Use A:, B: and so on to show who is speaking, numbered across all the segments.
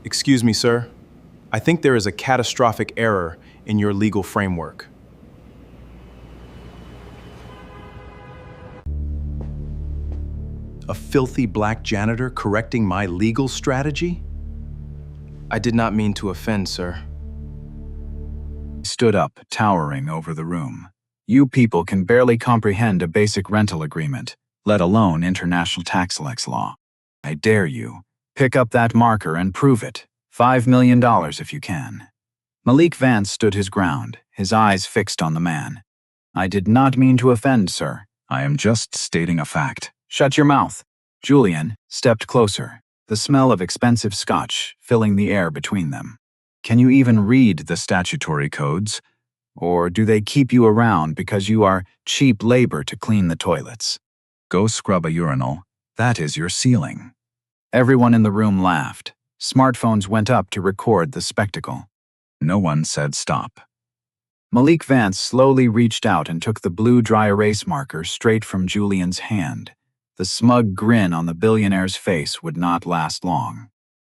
A: Excuse me, sir. I think there is a catastrophic error in your legal framework. A filthy black janitor correcting my legal strategy? I did not mean to offend, sir.
B: He stood up, towering over the room. You people can barely comprehend a basic rental agreement, let alone international tax law. I dare you. Pick up that marker and prove it. $5 million if you can. Malik Vance stood his ground, his eyes fixed on the man. I did not mean to offend, sir. I am just stating a fact. Shut your mouth. Julian stepped closer, the smell of expensive scotch filling the air between them. Can you even read the statutory codes? Or do they keep you around because you are cheap labor to clean the toilets? Go scrub a urinal. That is your ceiling. Everyone in the room laughed. Smartphones went up to record the spectacle. No one said stop. Malik Vance slowly reached out and took the blue dry erase marker straight from Julian's hand. The smug grin on the billionaire's face would not last long.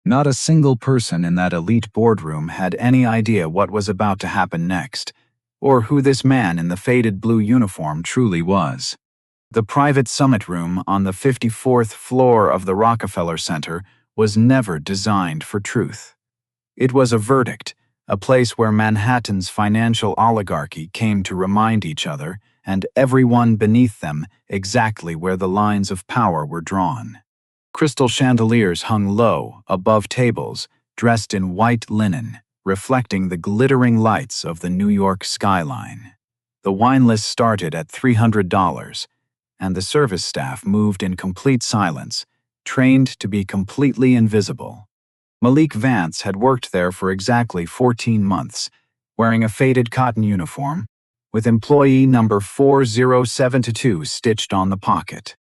B: Not a single person in that elite boardroom had any idea what was about to happen next, or who this man in the faded blue uniform truly was. The private summit room on the 54th floor of the Rockefeller Center was never designed for truth. It was a verdict, a place where Manhattan's financial oligarchy came to remind each other and everyone beneath them exactly where the lines of power were drawn. Crystal chandeliers hung low above tables, dressed in white linen, reflecting the glittering lights of the New York skyline. The wine list started at $300, and the service staff moved in complete silence, trained to be completely invisible. Malik Vance had worked there for exactly 14 months, wearing a faded cotton uniform, with employee number 40722 stitched on the pocket.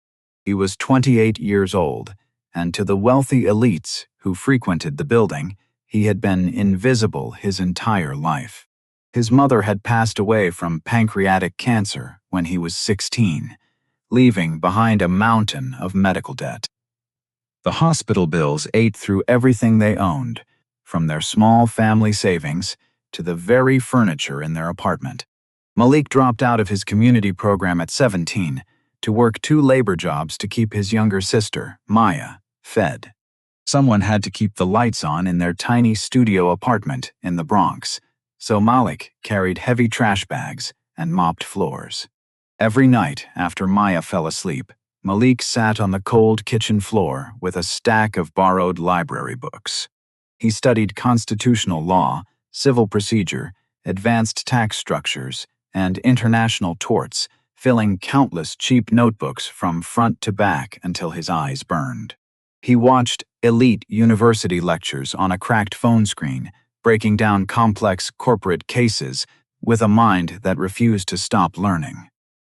B: He was 28 years old, and to the wealthy elites who frequented the building, he had been invisible his entire life. His mother had passed away from pancreatic cancer when he was 16, leaving behind a mountain of medical debt. The hospital bills ate through everything they owned, from their small family savings to the very furniture in their apartment. Malik dropped out of his community program at 17 to work 2 labor jobs to keep his younger sister, Maya, fed. Someone had to keep the lights on in their tiny studio apartment in the Bronx, so Malik carried heavy trash bags and mopped floors. Every night after Maya fell asleep, Malik sat on the cold kitchen floor with a stack of borrowed library books. He studied constitutional law, civil procedure, advanced tax structures, and international torts, filling countless cheap notebooks from front to back until his eyes burned. He watched elite university lectures on a cracked phone screen, breaking down complex corporate cases with a mind that refused to stop learning.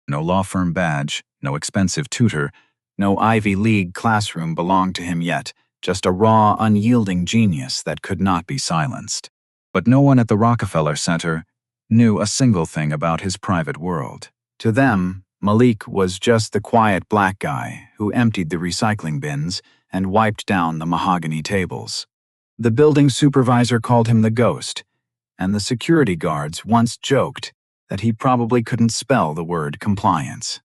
B: No law firm badge, no expensive tutor, no Ivy League classroom belonged to him yet, just a raw, unyielding genius that could not be silenced. But no one at the Rockefeller Center knew a single thing about his private world. To them, Malik was just the quiet black guy who emptied the recycling bins and wiped down the mahogany tables. The building supervisor called him the ghost, and the security guards once joked that he probably couldn't spell the word compliance.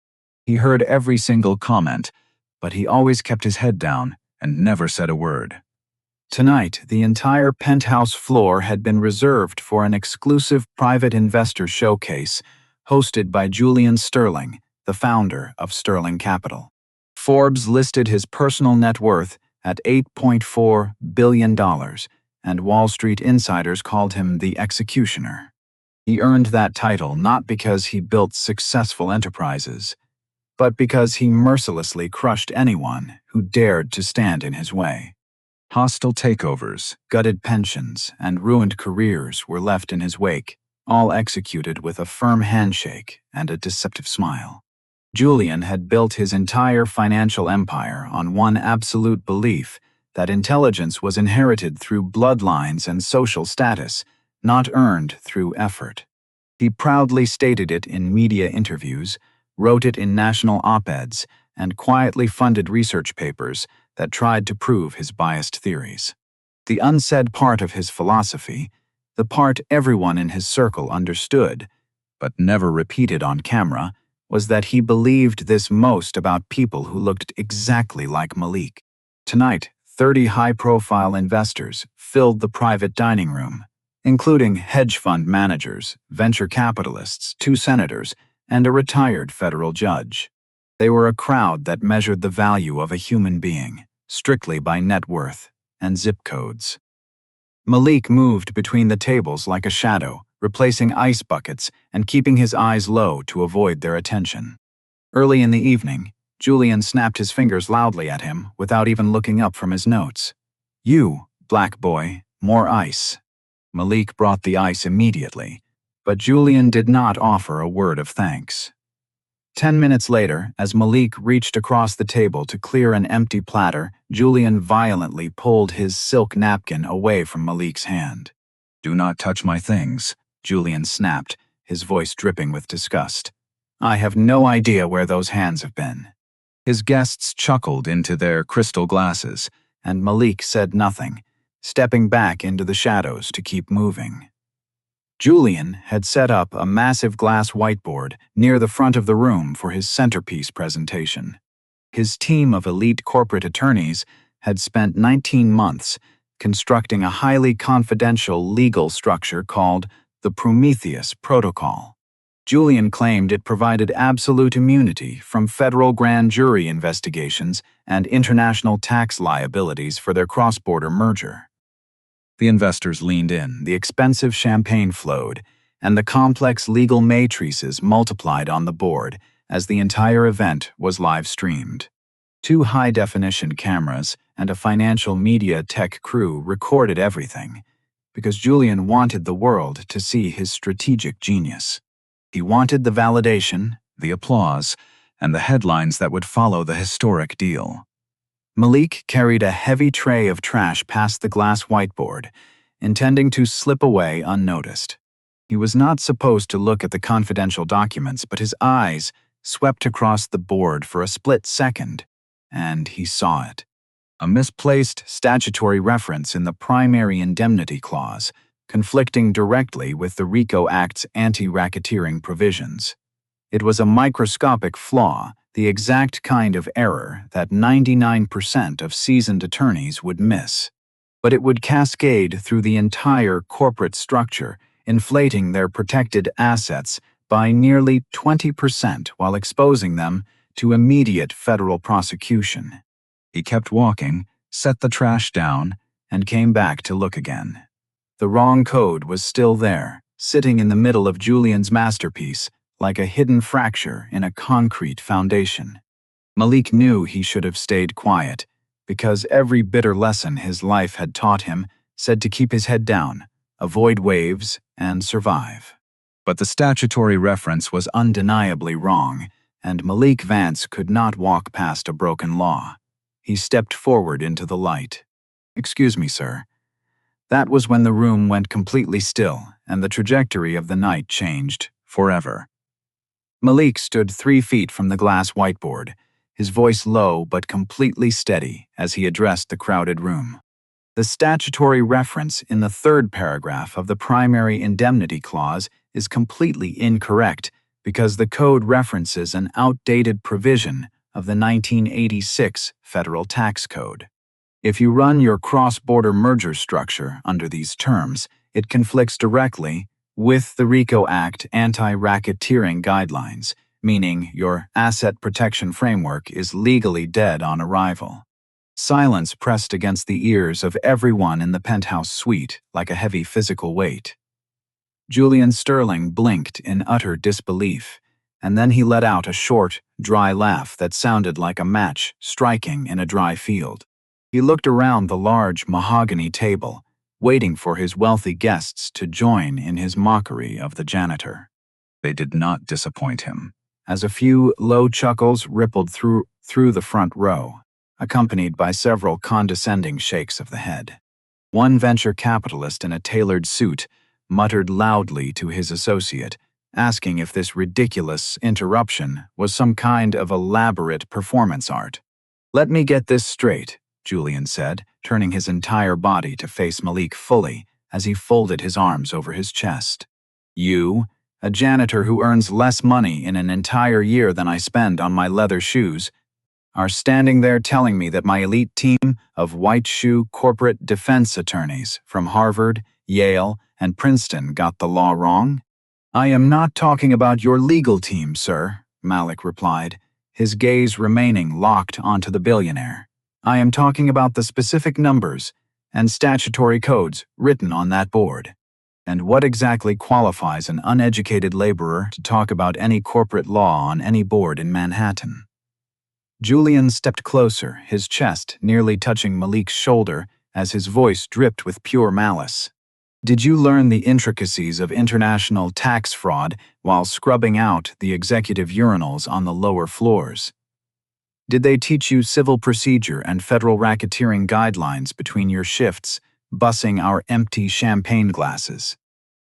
B: He heard every single comment, but he always kept his head down and never said a word. Tonight, the entire penthouse floor had been reserved for an exclusive private investor showcase hosted by Julian Sterling, the founder of Sterling Capital. Forbes listed his personal net worth at $8.4 billion, and Wall Street insiders called him the executioner. He earned that title not because he built successful enterprises, but because he mercilessly crushed anyone who dared to stand in his way. Hostile takeovers, gutted pensions, and ruined careers were left in his wake, all executed with a firm handshake and a deceptive smile. Julian had built his entire financial empire on one absolute belief that intelligence was inherited through bloodlines and social status, not earned through effort. He proudly stated it in media interviews, wrote it in national op-eds, and quietly funded research papers that tried to prove his biased theories. The unsaid part of his philosophy, the part everyone in his circle understood, but never repeated on camera, was that he believed this most about people who looked exactly like Malik. Tonight, 30 high-profile investors filled the private dining room, including hedge fund managers, venture capitalists, 2 senators, and a retired federal judge. They were a crowd that measured the value of a human being strictly by net worth and zip codes. Malik moved between the tables like a shadow, replacing ice buckets and keeping his eyes low to avoid their attention. Early in the evening, Julian snapped his fingers loudly at him without even looking up from his notes. "You, black boy, more ice." Malik brought the ice immediately, but Julian did not offer a word of thanks. 10 minutes later, as Malik reached across the table to clear an empty platter, Julian violently pulled his silk napkin away from Malik's hand. "Do not touch my things," Julian snapped, his voice dripping with disgust. "I have no idea where those hands have been." His guests chuckled into their crystal glasses, and Malik said nothing, stepping back into the shadows to keep moving. Julian had set up a massive glass whiteboard near the front of the room for his centerpiece presentation. His team of elite corporate attorneys had spent 19 months constructing a highly confidential legal structure called the Prometheus Protocol. Julian claimed it provided absolute immunity from federal grand jury investigations and international tax liabilities for their cross-border merger. The investors leaned in, the expensive champagne flowed, and the complex legal matrices multiplied on the board as the entire event was live-streamed. 2 high-definition cameras and a financial media tech crew recorded everything, because Julian wanted the world to see his strategic genius. He wanted the validation, the applause, and the headlines that would follow the historic deal. Malik carried a heavy tray of trash past the glass whiteboard, intending to slip away unnoticed. He was not supposed to look at the confidential documents, but his eyes swept across the board for a split second, and he saw it. A misplaced statutory reference in the primary indemnity clause, conflicting directly with the RICO Act's anti-racketeering provisions. It was a microscopic flaw, the exact kind of error that 99% of seasoned attorneys would miss. But it would cascade through the entire corporate structure, inflating their protected assets by nearly 20% while exposing them to immediate federal prosecution. He kept walking, set the trash down, and came back to look again. The wrong code was still there, sitting in the middle of Julian's masterpiece, like a hidden fracture in a concrete foundation. Malik knew he should have stayed quiet, because every bitter lesson his life had taught him said to keep his head down, avoid waves, and survive. But the statutory reference was undeniably wrong, and Malik Vance could not walk past a broken law. He stepped forward into the light. "Excuse me, sir." That was when the room went completely still, and the trajectory of the night changed forever. Malik stood 3 feet from the glass whiteboard, his voice low but completely steady as he addressed the crowded room. The statutory reference in the 3rd paragraph of the primary indemnity clause is completely incorrect because the code references an outdated provision of the 1986 Federal Tax Code. If you run your cross-border merger structure under these terms, it conflicts directly with the RICO Act anti-racketeering guidelines, meaning your asset protection framework is legally dead on arrival. Silence pressed against the ears of everyone in the penthouse suite like a heavy physical weight. Julian Sterling blinked in utter disbelief, and then he let out a short, dry laugh that sounded like a match striking in a dry field. He looked around the large mahogany table, waiting for his wealthy guests to join in his mockery of the janitor. They did not disappoint him, as a few low chuckles rippled through the front row, accompanied by several condescending shakes of the head. One venture capitalist in a tailored suit muttered loudly to his associate, asking if this ridiculous interruption was some kind of elaborate performance art. "Let me get this straight," Julian said, turning his entire body to face Malik fully as he folded his arms over his chest. You, a janitor who earns less money in an entire year than I spend on my leather shoes, are standing there telling me that my elite team of white-shoe corporate defense attorneys from Harvard, Yale, and Princeton got the law wrong? I am not talking about your legal team, sir, Malik replied, his gaze remaining locked onto the billionaire. I am talking about the specific numbers and statutory codes written on that board. And what exactly qualifies an uneducated laborer to talk about any corporate law on any board in Manhattan? Julian stepped closer, his chest nearly touching Malik's shoulder as his voice dripped with pure malice. Did you learn the intricacies of international tax fraud while scrubbing out the executive urinals on the lower floors? Did they teach you civil procedure and federal racketeering guidelines between your shifts, bussing our empty champagne glasses?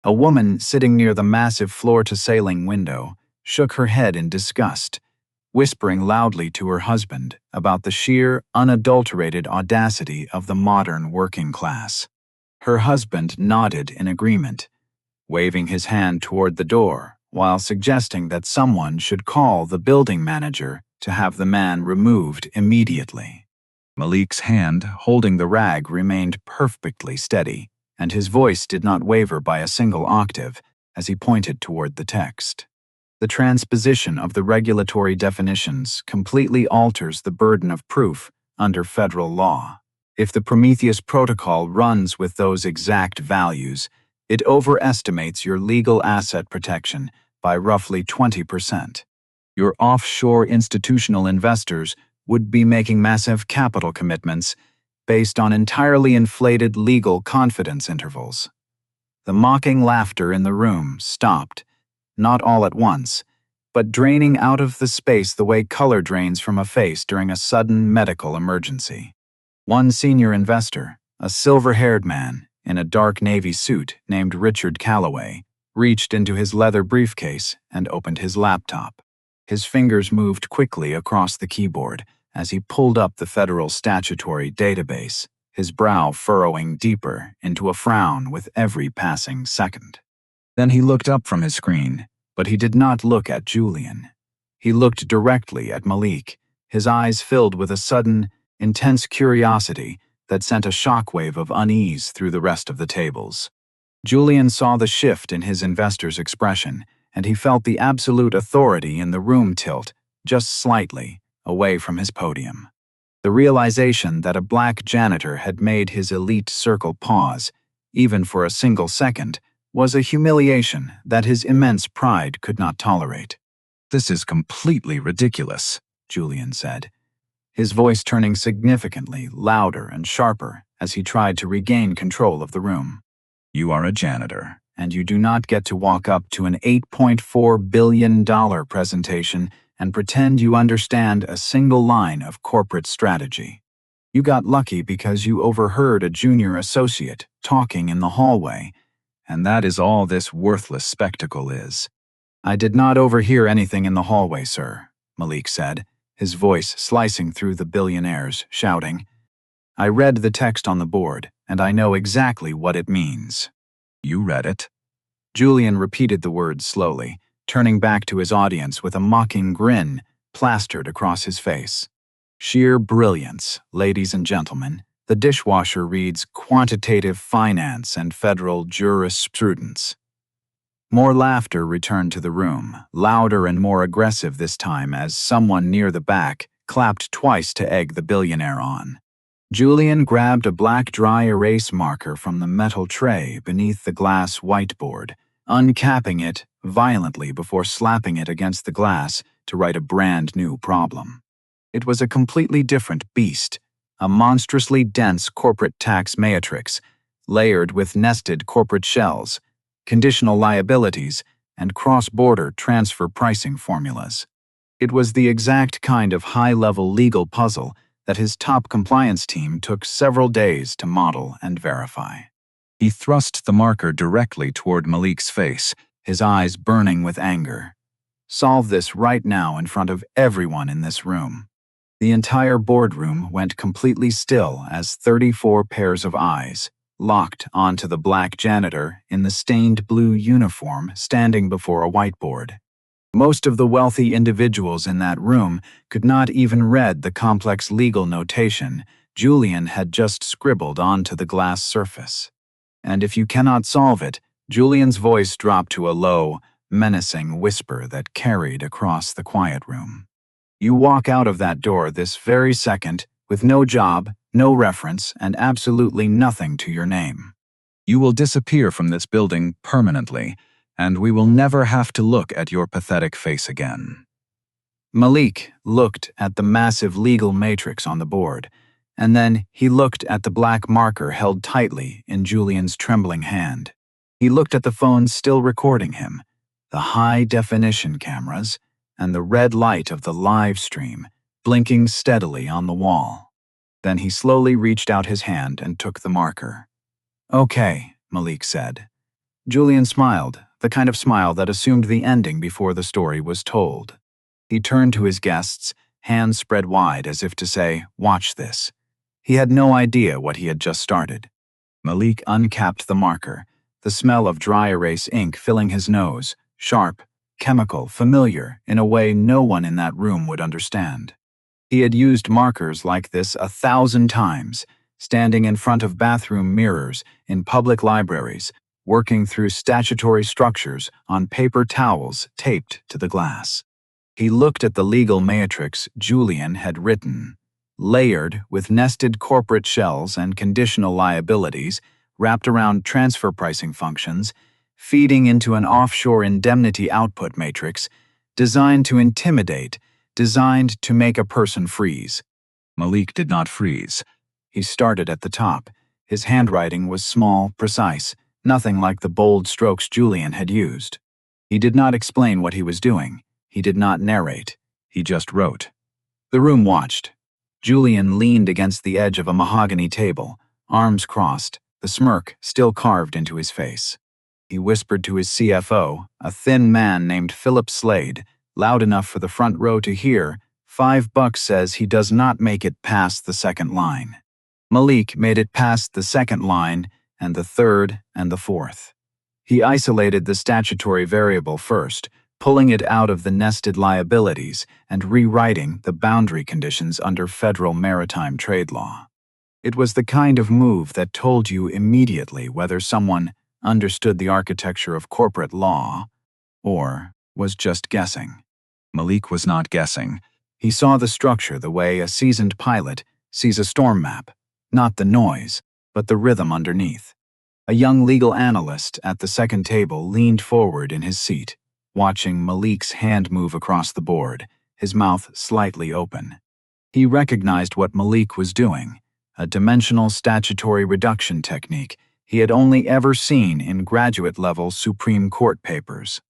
B: A woman sitting near the massive floor-to-ceiling window shook her head in disgust, whispering loudly to her husband about the sheer, unadulterated audacity of the modern working class. Her husband nodded in agreement, waving his hand toward the door while suggesting that someone should call the building manager to have the man removed immediately. Malik's hand holding the rag remained perfectly steady, and his voice did not waver by a single octave as he pointed toward the text. The transposition of the regulatory definitions completely alters the burden of proof under federal law. If the Prometheus Protocol runs with those exact values, it overestimates your legal asset protection by roughly 20%. Your offshore institutional investors would be making massive capital commitments based on entirely inflated legal confidence intervals. The mocking laughter in the room stopped, not all at once, but draining out of the space the way color drains from a face during a sudden medical emergency. One senior investor, a silver-haired man in a dark navy suit named Richard Calloway, reached into his leather briefcase and opened his laptop. His fingers moved quickly across the keyboard as he pulled up the federal statutory database, his brow furrowing deeper into a frown with every passing second. Then he looked up from his screen, but he did not look at Julian. He looked directly at Malik, his eyes filled with a sudden, intense curiosity that sent a shockwave of unease through the rest of the tables. Julian saw the shift in his investor's expression, and he felt the absolute authority in the room tilt, just slightly, away from his podium. The realization that a black janitor had made his elite circle pause, even for a single second, was a humiliation that his immense pride could not tolerate. "This is completely ridiculous," Julian said, his voice turning significantly louder and sharper as he tried to regain control of the room. "You are a janitor, and you do not get to walk up to an $8.4 billion presentation and pretend you understand a single line of corporate strategy. You got lucky because you overheard a junior associate talking in the hallway, and that is all this worthless spectacle is." "I did not overhear anything in the hallway, sir," Malik said, his voice slicing through the billionaire's, shouting, "I read the text on the board, and I know exactly what it means." "You read it?" Julian repeated the words slowly, turning back to his audience with a mocking grin plastered across his face. "Sheer brilliance, ladies and gentlemen. The dishwasher reads quantitative finance and federal jurisprudence." More laughter returned to the room, louder and more aggressive this time as someone near the back clapped twice to egg the billionaire on. Julian grabbed a black dry erase marker from the metal tray beneath the glass whiteboard, uncapping it violently before slapping it against the glass to write a brand new problem. It was a completely different beast, a monstrously dense corporate tax matrix, layered with nested corporate shells, conditional liabilities, and cross-border transfer pricing formulas. It was the exact kind of high-level legal puzzle that his top compliance team took several days to model and verify. He thrust the marker directly toward Malik's face, his eyes burning with anger. "Solve this right now in front of everyone in this room." The entire boardroom went completely still as 34 pairs of eyes locked onto the black janitor in the stained blue uniform standing before a whiteboard. Most of the wealthy individuals in that room could not even read the complex legal notation Julian had just scribbled onto the glass surface. And if you cannot solve it, Julian's voice dropped to a low, menacing whisper that carried across the quiet room. You walk out of that door this very second with no job, no reference, and absolutely nothing to your name. You will disappear from this building permanently, and we will never have to look at your pathetic face again. Malik looked at the massive legal matrix on the board, and then he looked at the black marker held tightly in Julian's trembling hand. He looked at the phone still recording him, the high-definition cameras, and the red light of the live stream blinking steadily on the wall. Then he slowly reached out his hand and took the marker. "Okay," Malik said. Julian smiled, the kind of smile that assumed the ending before the story was told. He turned to his guests, hands spread wide as if to say, "Watch this." He had no idea what he had just started. Malik uncapped the marker, the smell of dry erase ink filling his nose, sharp, chemical, familiar in a way no one in that room would understand. He had used markers like this 1,000 times, standing in front of bathroom mirrors, in public libraries, working through statutory structures on paper towels taped to the glass. He looked at the legal matrix Julian had written, layered with nested corporate shells and conditional liabilities wrapped around transfer pricing functions, feeding into an offshore indemnity output matrix designed to intimidate, designed to make a person freeze. Malik did not freeze. He started at the top. His handwriting was small, precise, nothing like the bold strokes Julian had used. He did not explain what he was doing. He did not narrate. He just wrote. The room watched. Julian leaned against the edge of a mahogany table, arms crossed, the smirk still carved into his face. He whispered to his CFO, a thin man named Philip Slade, loud enough for the front row to hear, $5 says he does not make it past the second line. Malik made it past the second line, and the third, and the fourth. He isolated the statutory variable first, pulling it out of the nested liabilities and rewriting the boundary conditions under federal maritime trade law. It was the kind of move that told you immediately whether someone understood the architecture of corporate law or was just guessing. Malik was not guessing. He saw the structure the way a seasoned pilot sees a storm map, not the noise, but the rhythm underneath. A young legal analyst at the second table leaned forward in his seat, watching Malik's hand move across the board, his mouth slightly open. He recognized what Malik was doing, a dimensional statutory reduction technique he had only ever seen in graduate-level Supreme Court papers.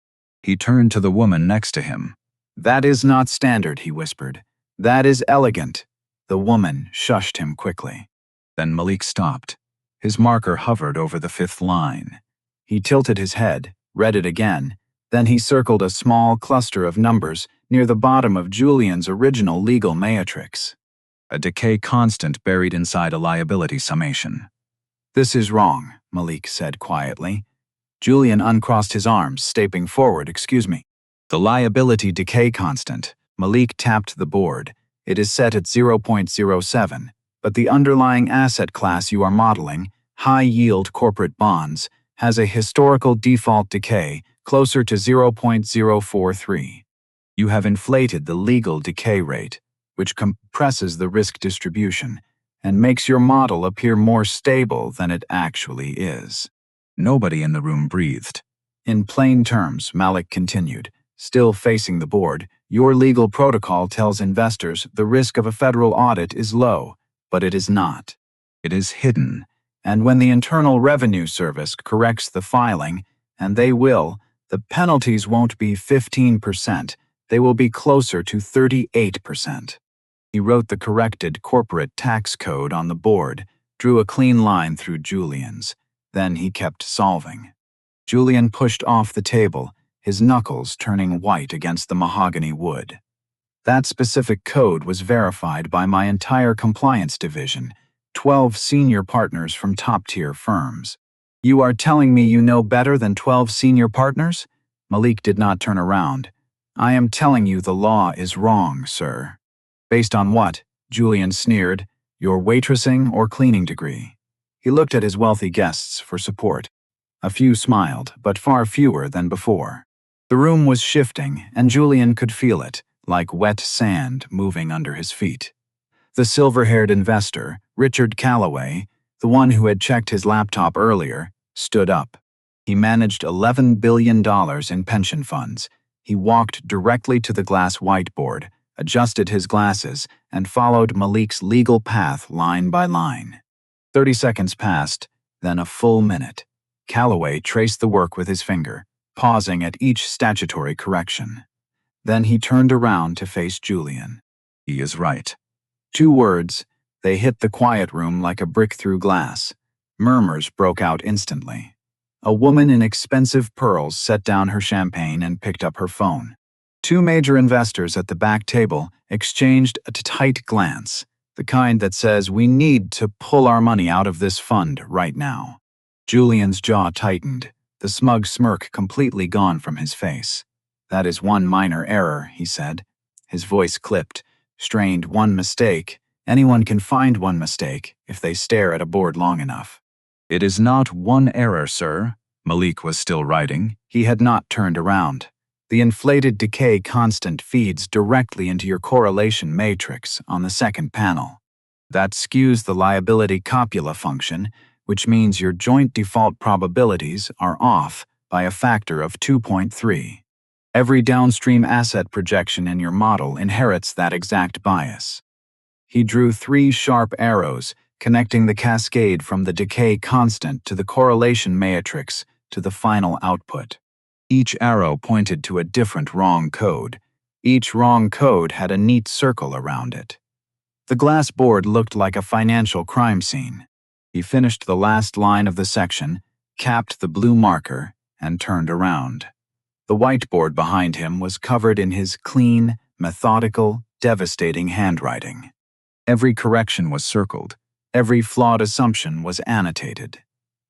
B: He turned to the woman next to him. "That is not standard," he whispered. "That is elegant." The woman shushed him quickly. Then Malik stopped. His marker hovered over the fifth line. He tilted his head, read it again, then he circled a small cluster of numbers near the bottom of Julian's original legal matrix. A decay constant buried inside a liability summation. "This is wrong," Malik said quietly. Julian uncrossed his arms, stepping forward. "Excuse me." The liability decay constant. Malik tapped the board. "It is set at 0.07, but the underlying asset class you are modeling, high-yield corporate bonds, has a historical default decay closer to 0.043. You have inflated the legal decay rate, which compresses the risk distribution and makes your model appear more stable than it actually is." Nobody in the room breathed. "In plain terms," Malik continued, still facing the board, "your legal protocol tells investors the risk of a federal audit is low, but it is not. It is hidden, and when the Internal Revenue Service corrects the filing, and they will, the penalties won't be 15%, they will be closer to 38%. He wrote the corrected corporate tax code on the board, drew a clean line through Julian's. Then he kept solving. Julian pushed off the table, his knuckles turning white against the mahogany wood. That specific code was verified by my entire compliance division, 12 senior partners from top-tier firms. You are telling me you know better than 12 senior partners? Malik did not turn around. I am telling you the law is wrong, sir. Based on what? Julian sneered. Your waitressing or cleaning degree? He looked at his wealthy guests for support. A few smiled, but far fewer than before. The room was shifting, and Julian could feel it, like wet sand moving under his feet. The silver-haired investor, Richard Calloway, the one who had checked his laptop earlier, stood up. He managed $11 billion in pension funds. He walked directly to the glass whiteboard, adjusted his glasses, and followed Malik's legal path line by line. 30 seconds passed, then a full minute. Calloway traced the work with his finger, pausing at each statutory correction. Then he turned around to face Julian. He is right. 2 words. They hit the quiet room like a brick through glass. Murmurs broke out instantly. A woman in expensive pearls set down her champagne and picked up her phone. 2 major investors at the back table exchanged a tight glance, the kind that says we need to pull our money out of this fund right now. Julian's jaw tightened, the smug smirk completely gone from his face. That is one minor error, he said. His voice clipped, strained. One mistake. Anyone can find one mistake if they stare at a board long enough. It is not one error, sir. Malik was still writing. He had not turned around. The inflated decay constant feeds directly into your correlation matrix on the second panel. That skews the liability copula function, which means your joint default probabilities are off by a factor of 2.3. Every downstream asset projection in your model inherits that exact bias. He drew 3 sharp arrows, connecting the cascade from the decay constant to the correlation matrix to the final output. Each arrow pointed to a different wrong code. Each wrong code had a neat circle around it. The glass board looked like a financial crime scene. He finished the last line of the section, capped the blue marker, and turned around. The whiteboard behind him was covered in his clean, methodical, devastating handwriting. Every correction was circled. Every flawed assumption was annotated.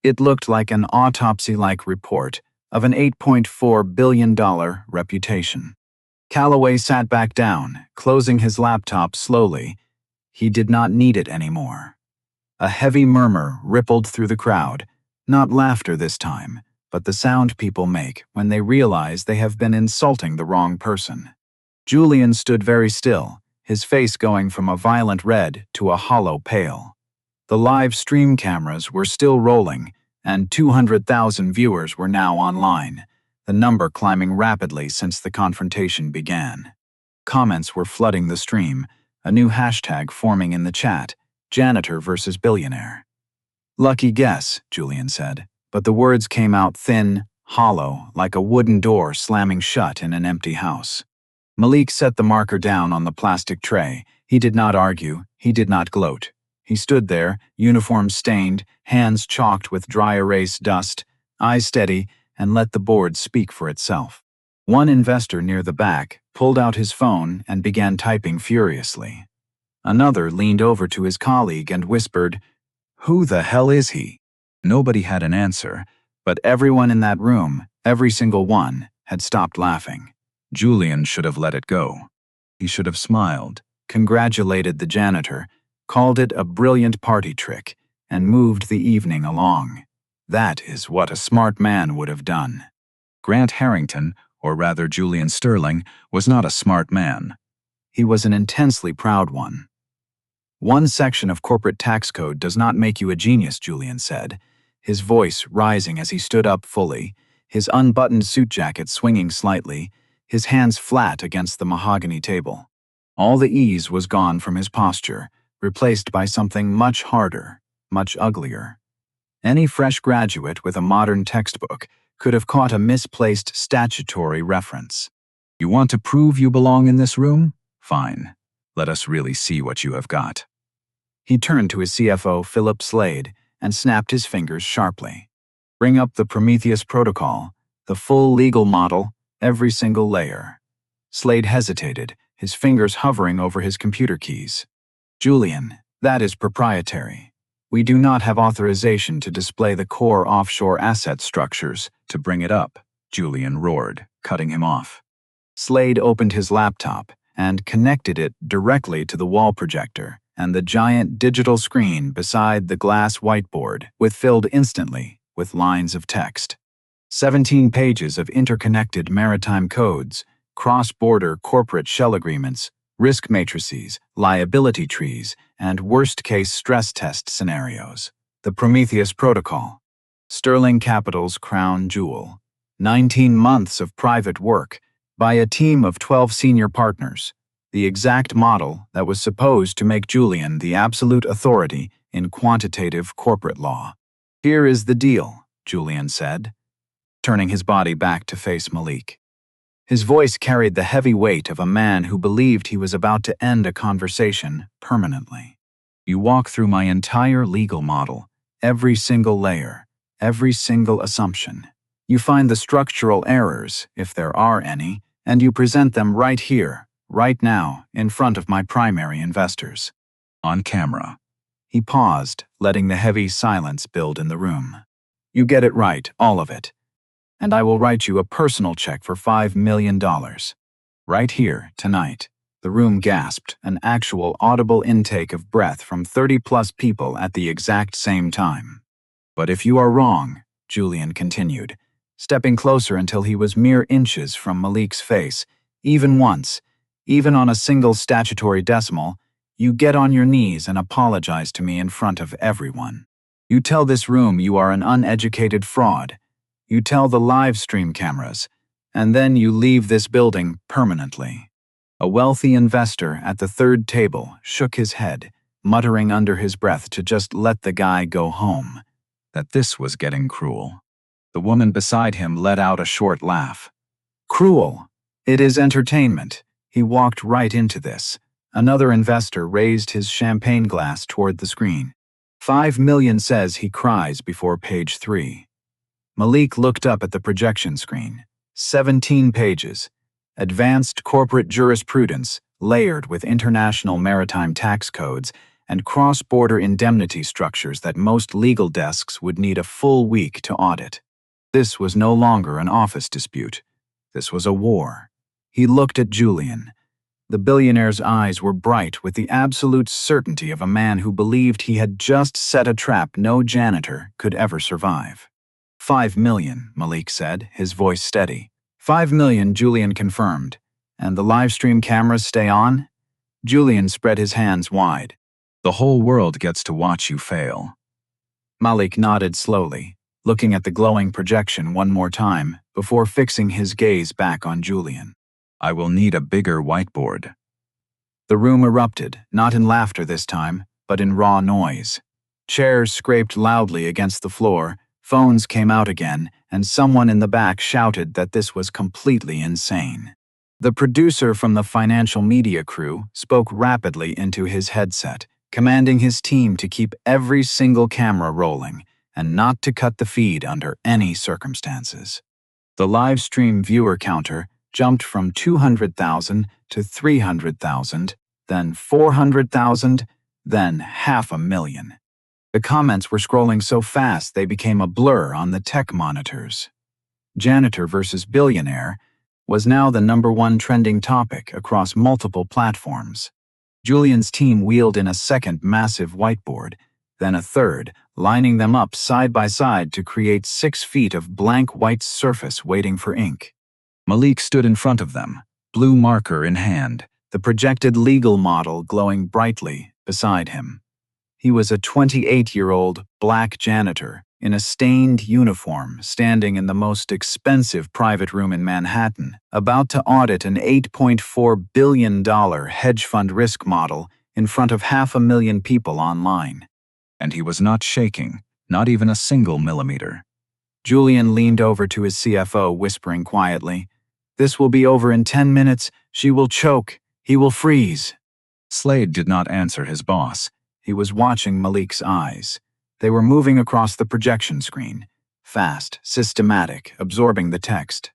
B: It looked like an autopsy-like report of an $8.4 billion reputation. Calloway sat back down, closing his laptop slowly. He did not need it anymore. A heavy murmur rippled through the crowd, not laughter this time, but the sound people make when they realize they have been insulting the wrong person. Julian stood very still, his face going from a violent red to a hollow pale. The live stream cameras were still rolling, and 200,000 viewers were now online, the number climbing rapidly since the confrontation began. Comments were flooding the stream, a new hashtag forming in the chat, Janitor versus Billionaire. Lucky guess, Julian said, but the words came out thin, hollow, like a wooden door slamming shut in an empty house. Malik set the marker down on the plastic tray. He did not argue, he did not gloat. He stood there, uniform stained, hands chalked with dry erase dust, eyes steady, and let the board speak for itself. One investor near the back pulled out his phone and began typing furiously. Another leaned over to his colleague and whispered, "Who the hell is he?" Nobody had an answer, but everyone in that room, every single one, had stopped laughing. Julian should have let it go. He should have smiled, congratulated the janitor, called it a brilliant party trick, and moved the evening along. That is what a smart man would have done. Grant Harrington, or rather Julian Sterling, was not a smart man. He was an intensely proud one. One section of corporate tax code does not make you a genius, Julian said, his voice rising as he stood up fully, his unbuttoned suit jacket swinging slightly, his hands flat against the mahogany table. All the ease was gone from his posture, replaced by something much harder, much uglier. Any fresh graduate with a modern textbook could have caught a misplaced statutory reference. You want to prove you belong in this room? Fine. Let us really see what you have got. He turned to his CFO, Philip Slade, and snapped his fingers sharply. Bring up the Prometheus protocol, the full legal model, every single layer. Slade hesitated, his fingers hovering over his computer keys. "Julian, that is proprietary. We do not have authorization to display the core offshore asset structures to bring it up," Julian roared, cutting him off. Slade opened his laptop and connected it directly to the wall projector and the giant digital screen beside the glass whiteboard, filled instantly with lines of text. 17 pages of interconnected maritime codes, cross-border corporate shell agreements, risk matrices, liability trees, and worst-case stress test scenarios. The Prometheus Protocol, Sterling Capital's crown jewel. 19 months of private work by a team of 12 senior partners. The exact model that was supposed to make Julian the absolute authority in quantitative corporate law. "Here is the deal," Julian said, turning his body back to face Malik. His voice carried the heavy weight of a man who believed he was about to end a conversation permanently. "You walk through my entire legal model, every single layer, every single assumption. You find the structural errors, if there are any, and you present them right here, right now, in front of my primary investors. On camera." He paused, letting the heavy silence build in the room. "You get it right, all of it. And I will write you a personal check for $5 million. Right here, tonight." The room gasped, an actual audible intake of breath from 30-plus people at the exact same time. "But if you are wrong," Julian continued, stepping closer until he was mere inches from Malik's face, "even once, even on a single statutory decimal, you get on your knees and apologize to me in front of everyone. You tell this room you are an uneducated fraud. You tell the live stream cameras, and then you leave this building permanently." A wealthy investor at the third table shook his head, muttering under his breath to just let the guy go home. That this was getting cruel. The woman beside him let out a short laugh. "Cruel? It is entertainment." He walked right into this. Another investor raised his champagne glass toward the screen. "5 million says," he cries before page 3. Malik looked up at the projection screen. 17 pages. Advanced corporate jurisprudence, layered with international maritime tax codes and cross-border indemnity structures that most legal desks would need a full week to audit. This was no longer an office dispute. This was a war. He looked at Julian. The billionaire's eyes were bright with the absolute certainty of a man who believed he had just set a trap no janitor could ever survive. 5 million, Malik said, his voice steady. 5 million, Julian confirmed. "And the livestream cameras stay on?" Julian spread his hands wide. "The whole world gets to watch you fail." Malik nodded slowly, looking at the glowing projection one more time before fixing his gaze back on Julian. "I will need a bigger whiteboard." The room erupted, not in laughter this time, but in raw noise. Chairs scraped loudly against the floor, phones came out again, and someone in the back shouted that this was completely insane. The producer from the financial media crew spoke rapidly into his headset, commanding his team to keep every single camera rolling and not to cut the feed under any circumstances. The live stream viewer counter jumped from 200,000 to 300,000, then 400,000, then 500,000. The comments were scrolling so fast they became a blur on the tech monitors. Janitor versus Billionaire was now the #1 trending topic across multiple platforms. Julian's team wheeled in a second massive whiteboard, then a third, lining them up side by side to create 6 feet of blank white surface waiting for ink. Malik stood in front of them, blue marker in hand, the projected legal model glowing brightly beside him. He was a 28-year-old black janitor in a stained uniform standing in the most expensive private room in Manhattan, about to audit an $8.4 billion hedge fund risk model in front of 500,000 people online. And he was not shaking, not even a single millimeter. Julian leaned over to his CFO, whispering quietly, "This will be over in 10 minutes. She will choke. He will freeze." Slade did not answer his boss. He was watching Malik's eyes. They were moving across the projection screen, fast, systematic, absorbing the text.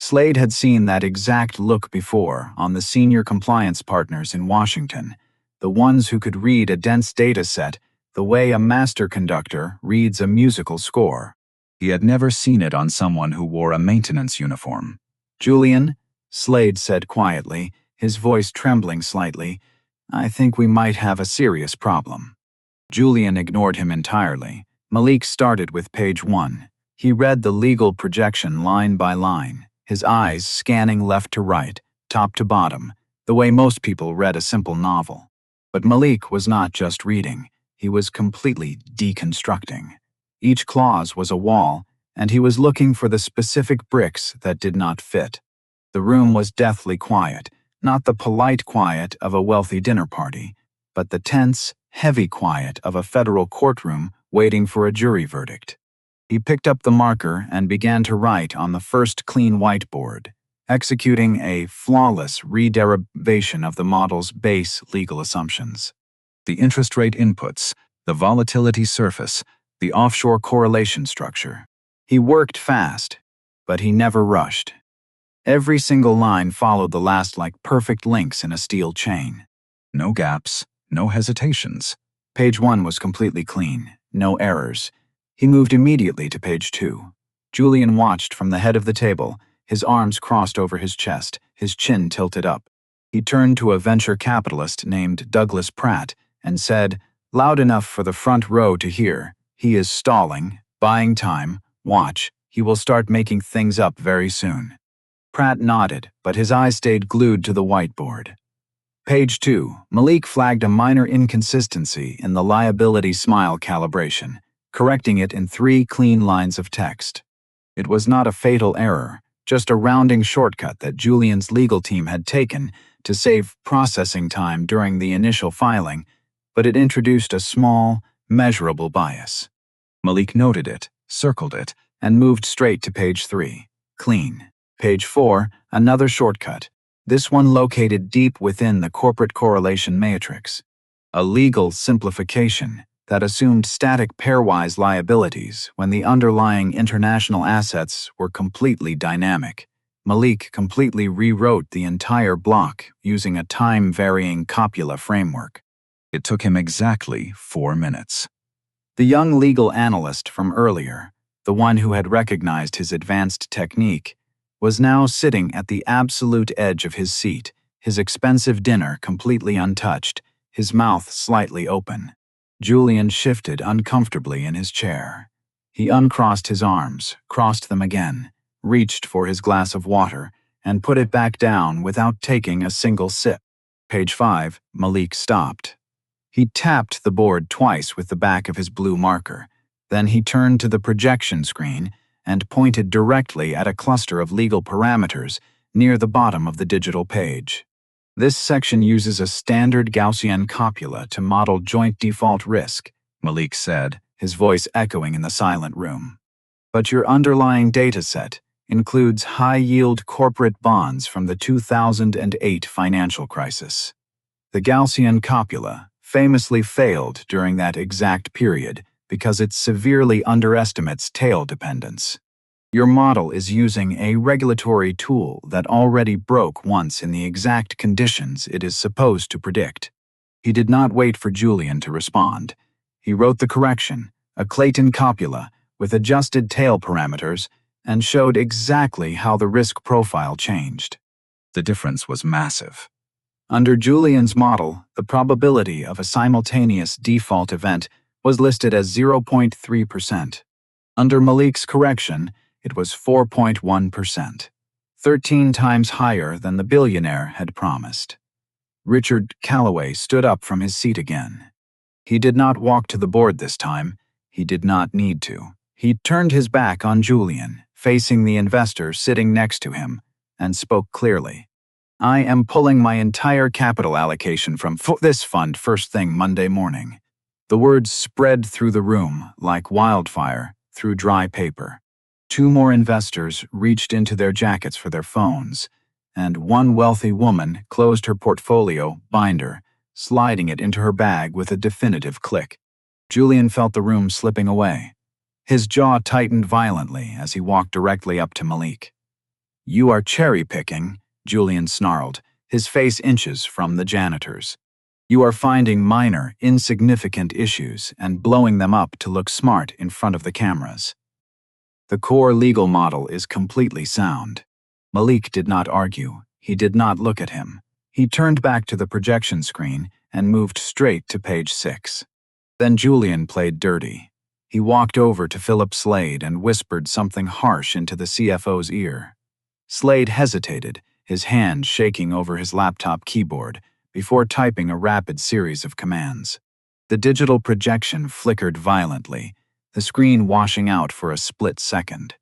B: Slade had seen that exact look before on the senior compliance partners in Washington, the ones who could read a dense data set the way a master conductor reads a musical score. He had never seen it on someone who wore a maintenance uniform. "Julian," Slade said quietly, his voice trembling slightly, "I think we might have a serious problem." Julian ignored him entirely. Malik started with page 1. He read the legal projection line by line, his eyes scanning left to right, top to bottom, the way most people read a simple novel. But Malik was not just reading, he was completely deconstructing. Each clause was a wall, and he was looking for the specific bricks that did not fit. The room was deathly quiet, not the polite quiet of a wealthy dinner party, but the tense, heavy quiet of a federal courtroom waiting for a jury verdict. He picked up the marker and began to write on the first clean whiteboard, executing a flawless re-derivation of the model's base legal assumptions. The interest rate inputs, the volatility surface, the offshore correlation structure. He worked fast, but he never rushed. Every single line followed the last like perfect links in a steel chain. No gaps, no hesitations. Page 1 was completely clean, no errors. He moved immediately to page 2. Julian watched from the head of the table, his arms crossed over his chest, his chin tilted up. He turned to a venture capitalist named Douglas Pratt and said, loud enough for the front row to hear, "He is stalling, buying time, watch, he will start making things up very soon." Pratt nodded, but his eyes stayed glued to the whiteboard. Page 2, Malik flagged a minor inconsistency in the liability smile calibration, correcting it in 3 clean lines of text. It was not a fatal error, just a rounding shortcut that Julian's legal team had taken to save processing time during the initial filing, but it introduced a small, measurable bias. Malik noted it, circled it, and moved straight to page 3. Clean. Page 4, another shortcut, this one located deep within the corporate correlation matrix. A legal simplification that assumed static pairwise liabilities when the underlying international assets were completely dynamic. Malik completely rewrote the entire block using a time-varying copula framework. It took him exactly 4 minutes. The young legal analyst from earlier, the one who had recognized his advanced technique, was now sitting at the absolute edge of his seat, his expensive dinner completely untouched, his mouth slightly open. Julian shifted uncomfortably in his chair. He uncrossed his arms, crossed them again, reached for his glass of water, and put it back down without taking a single sip. Page 5, Malik stopped. He tapped the board twice with the back of his blue marker. Then he turned to the projection screen and pointed directly at a cluster of legal parameters near the bottom of the digital page. This section uses a standard Gaussian copula to model joint default risk, Malik said, his voice echoing in the silent room. But your underlying dataset includes high-yield corporate bonds from the 2008 financial crisis. The Gaussian copula famously failed during that exact period because it severely underestimates tail dependence. Your model is using a regulatory tool that already broke once in the exact conditions it is supposed to predict. He did not wait for Julian to respond. He wrote the correction, a Clayton copula, with adjusted tail parameters, and showed exactly how the risk profile changed. The difference was massive. Under Julian's model, the probability of a simultaneous default event was listed as 0.3%. Under Malik's correction, it was 4.1%, 13 times higher than the Billionaire had promised. Richard Calloway stood up from his seat again. He did not walk to the board this time. He did not need to. He turned his back on Julian, facing the investor sitting next to him, and spoke clearly. "I am pulling my entire capital allocation from this fund first thing Monday morning." The words spread through the room like wildfire through dry paper. 2 more investors reached into their jackets for their phones, and one wealthy woman closed her portfolio binder, sliding it into her bag with a definitive click. Julian felt the room slipping away. His jaw tightened violently as he walked directly up to Malik. "You are cherry-picking," Julian snarled, his face inches from the janitor's. "You are finding minor, insignificant issues and blowing them up to look smart in front of the cameras. The core legal model is completely sound." Malik did not argue. He did not look at him. He turned back to the projection screen and moved straight to page 6. Then Julian played dirty. He walked over to Philip Slade and whispered something harsh into the CFO's ear. Slade hesitated, his hand shaking over his laptop keyboard, before typing a rapid series of commands. The digital projection flickered violently, the screen washing out for a split second.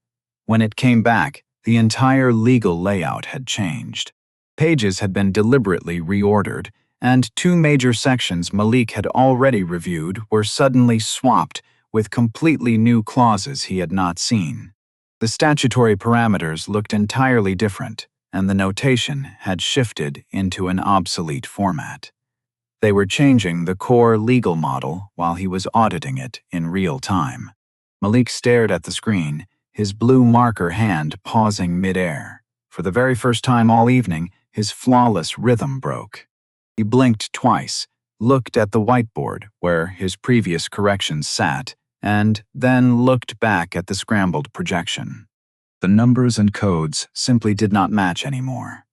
B: When it came back, the entire legal layout had changed. Pages had been deliberately reordered, and 2 major sections Malik had already reviewed were suddenly swapped with completely new clauses he had not seen. The statutory parameters looked entirely different, and the notation had shifted into an obsolete format. They were changing the core legal model while he was auditing it in real time. Malik stared at the screen, his blue marker hand pausing mid-air. For the very first time all evening, his flawless rhythm broke. He blinked twice, looked at the whiteboard where his previous corrections sat, and then looked back at the scrambled projection. The numbers and codes simply did not match anymore.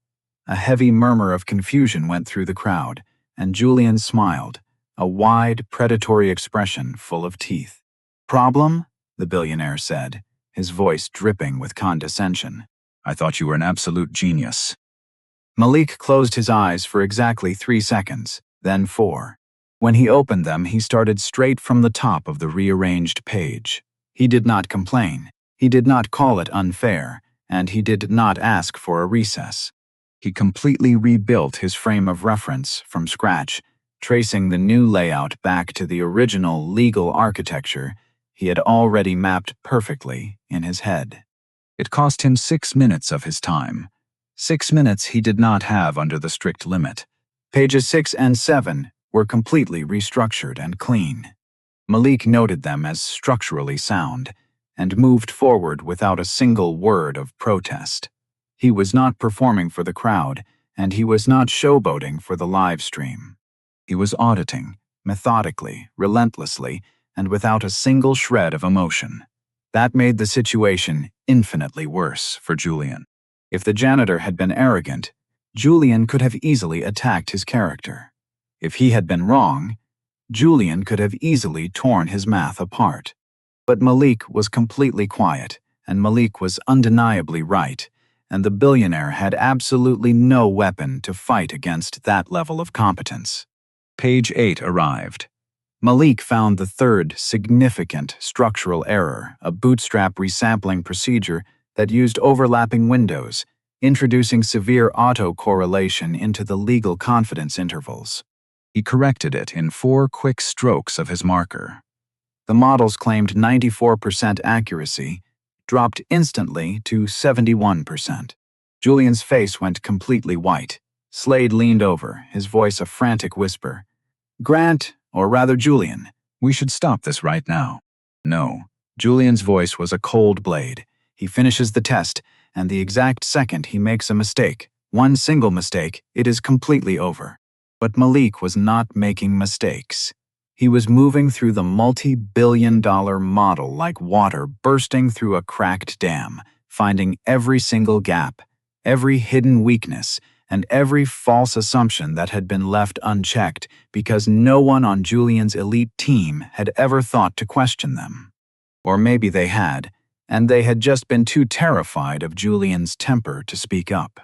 B: A heavy murmur of confusion went through the crowd, and Julian smiled, a wide, predatory expression full of teeth. "Problem?" the billionaire said, his voice dripping with condescension. "I thought you were an absolute genius." Malik closed his eyes for exactly 3 seconds, then 4. When he opened them, he started straight from the top of the rearranged page. He did not complain, he did not call it unfair, and he did not ask for a recess. He completely rebuilt his frame of reference from scratch, tracing the new layout back to the original legal architecture he had already mapped perfectly in his head. It cost him 6 minutes of his time. 6 minutes he did not have under the strict limit. Pages 6 and 7 were completely restructured and clean. Malik noted them as structurally sound and moved forward without a single word of protest. He was not performing for the crowd, and he was not showboating for the live stream. He was auditing, methodically, relentlessly, and without a single shred of emotion. That made the situation infinitely worse for Julian. If the janitor had been arrogant, Julian could have easily attacked his character. If he had been wrong, Julian could have easily torn his math apart. But Malik was completely quiet, and Malik was undeniably right, and the billionaire had absolutely no weapon to fight against that level of competence. Page 8 arrived. Malik found the third significant structural error, a bootstrap resampling procedure that used overlapping windows, introducing severe autocorrelation into the legal confidence intervals. He corrected it in 4 quick strokes of his marker. The models claimed 94% accuracy, dropped instantly to 71%. Julian's face went completely white. Slade leaned over, his voice a frantic whisper. "Grant, or rather Julian, we should stop this right now." "No." Julian's voice was a cold blade. "He finishes the test, and the exact second he makes a mistake, one single mistake, it is completely over." But Malik was not making mistakes. He was moving through the multi-billion-dollar model like water bursting through a cracked dam, finding every single gap, every hidden weakness, and every false assumption that had been left unchecked because no one on Julian's elite team had ever thought to question them. Or maybe they had, and they had just been too terrified of Julian's temper to speak up.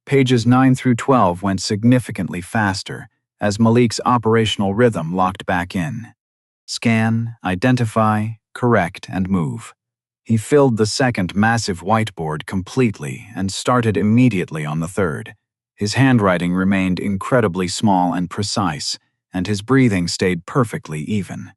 B: Pages 9 through 12 went significantly faster as Malik's operational rhythm locked back in. Scan, identify, correct, and move. He filled the second massive whiteboard completely and started immediately on the third. His handwriting remained incredibly small and precise, and his breathing stayed perfectly even.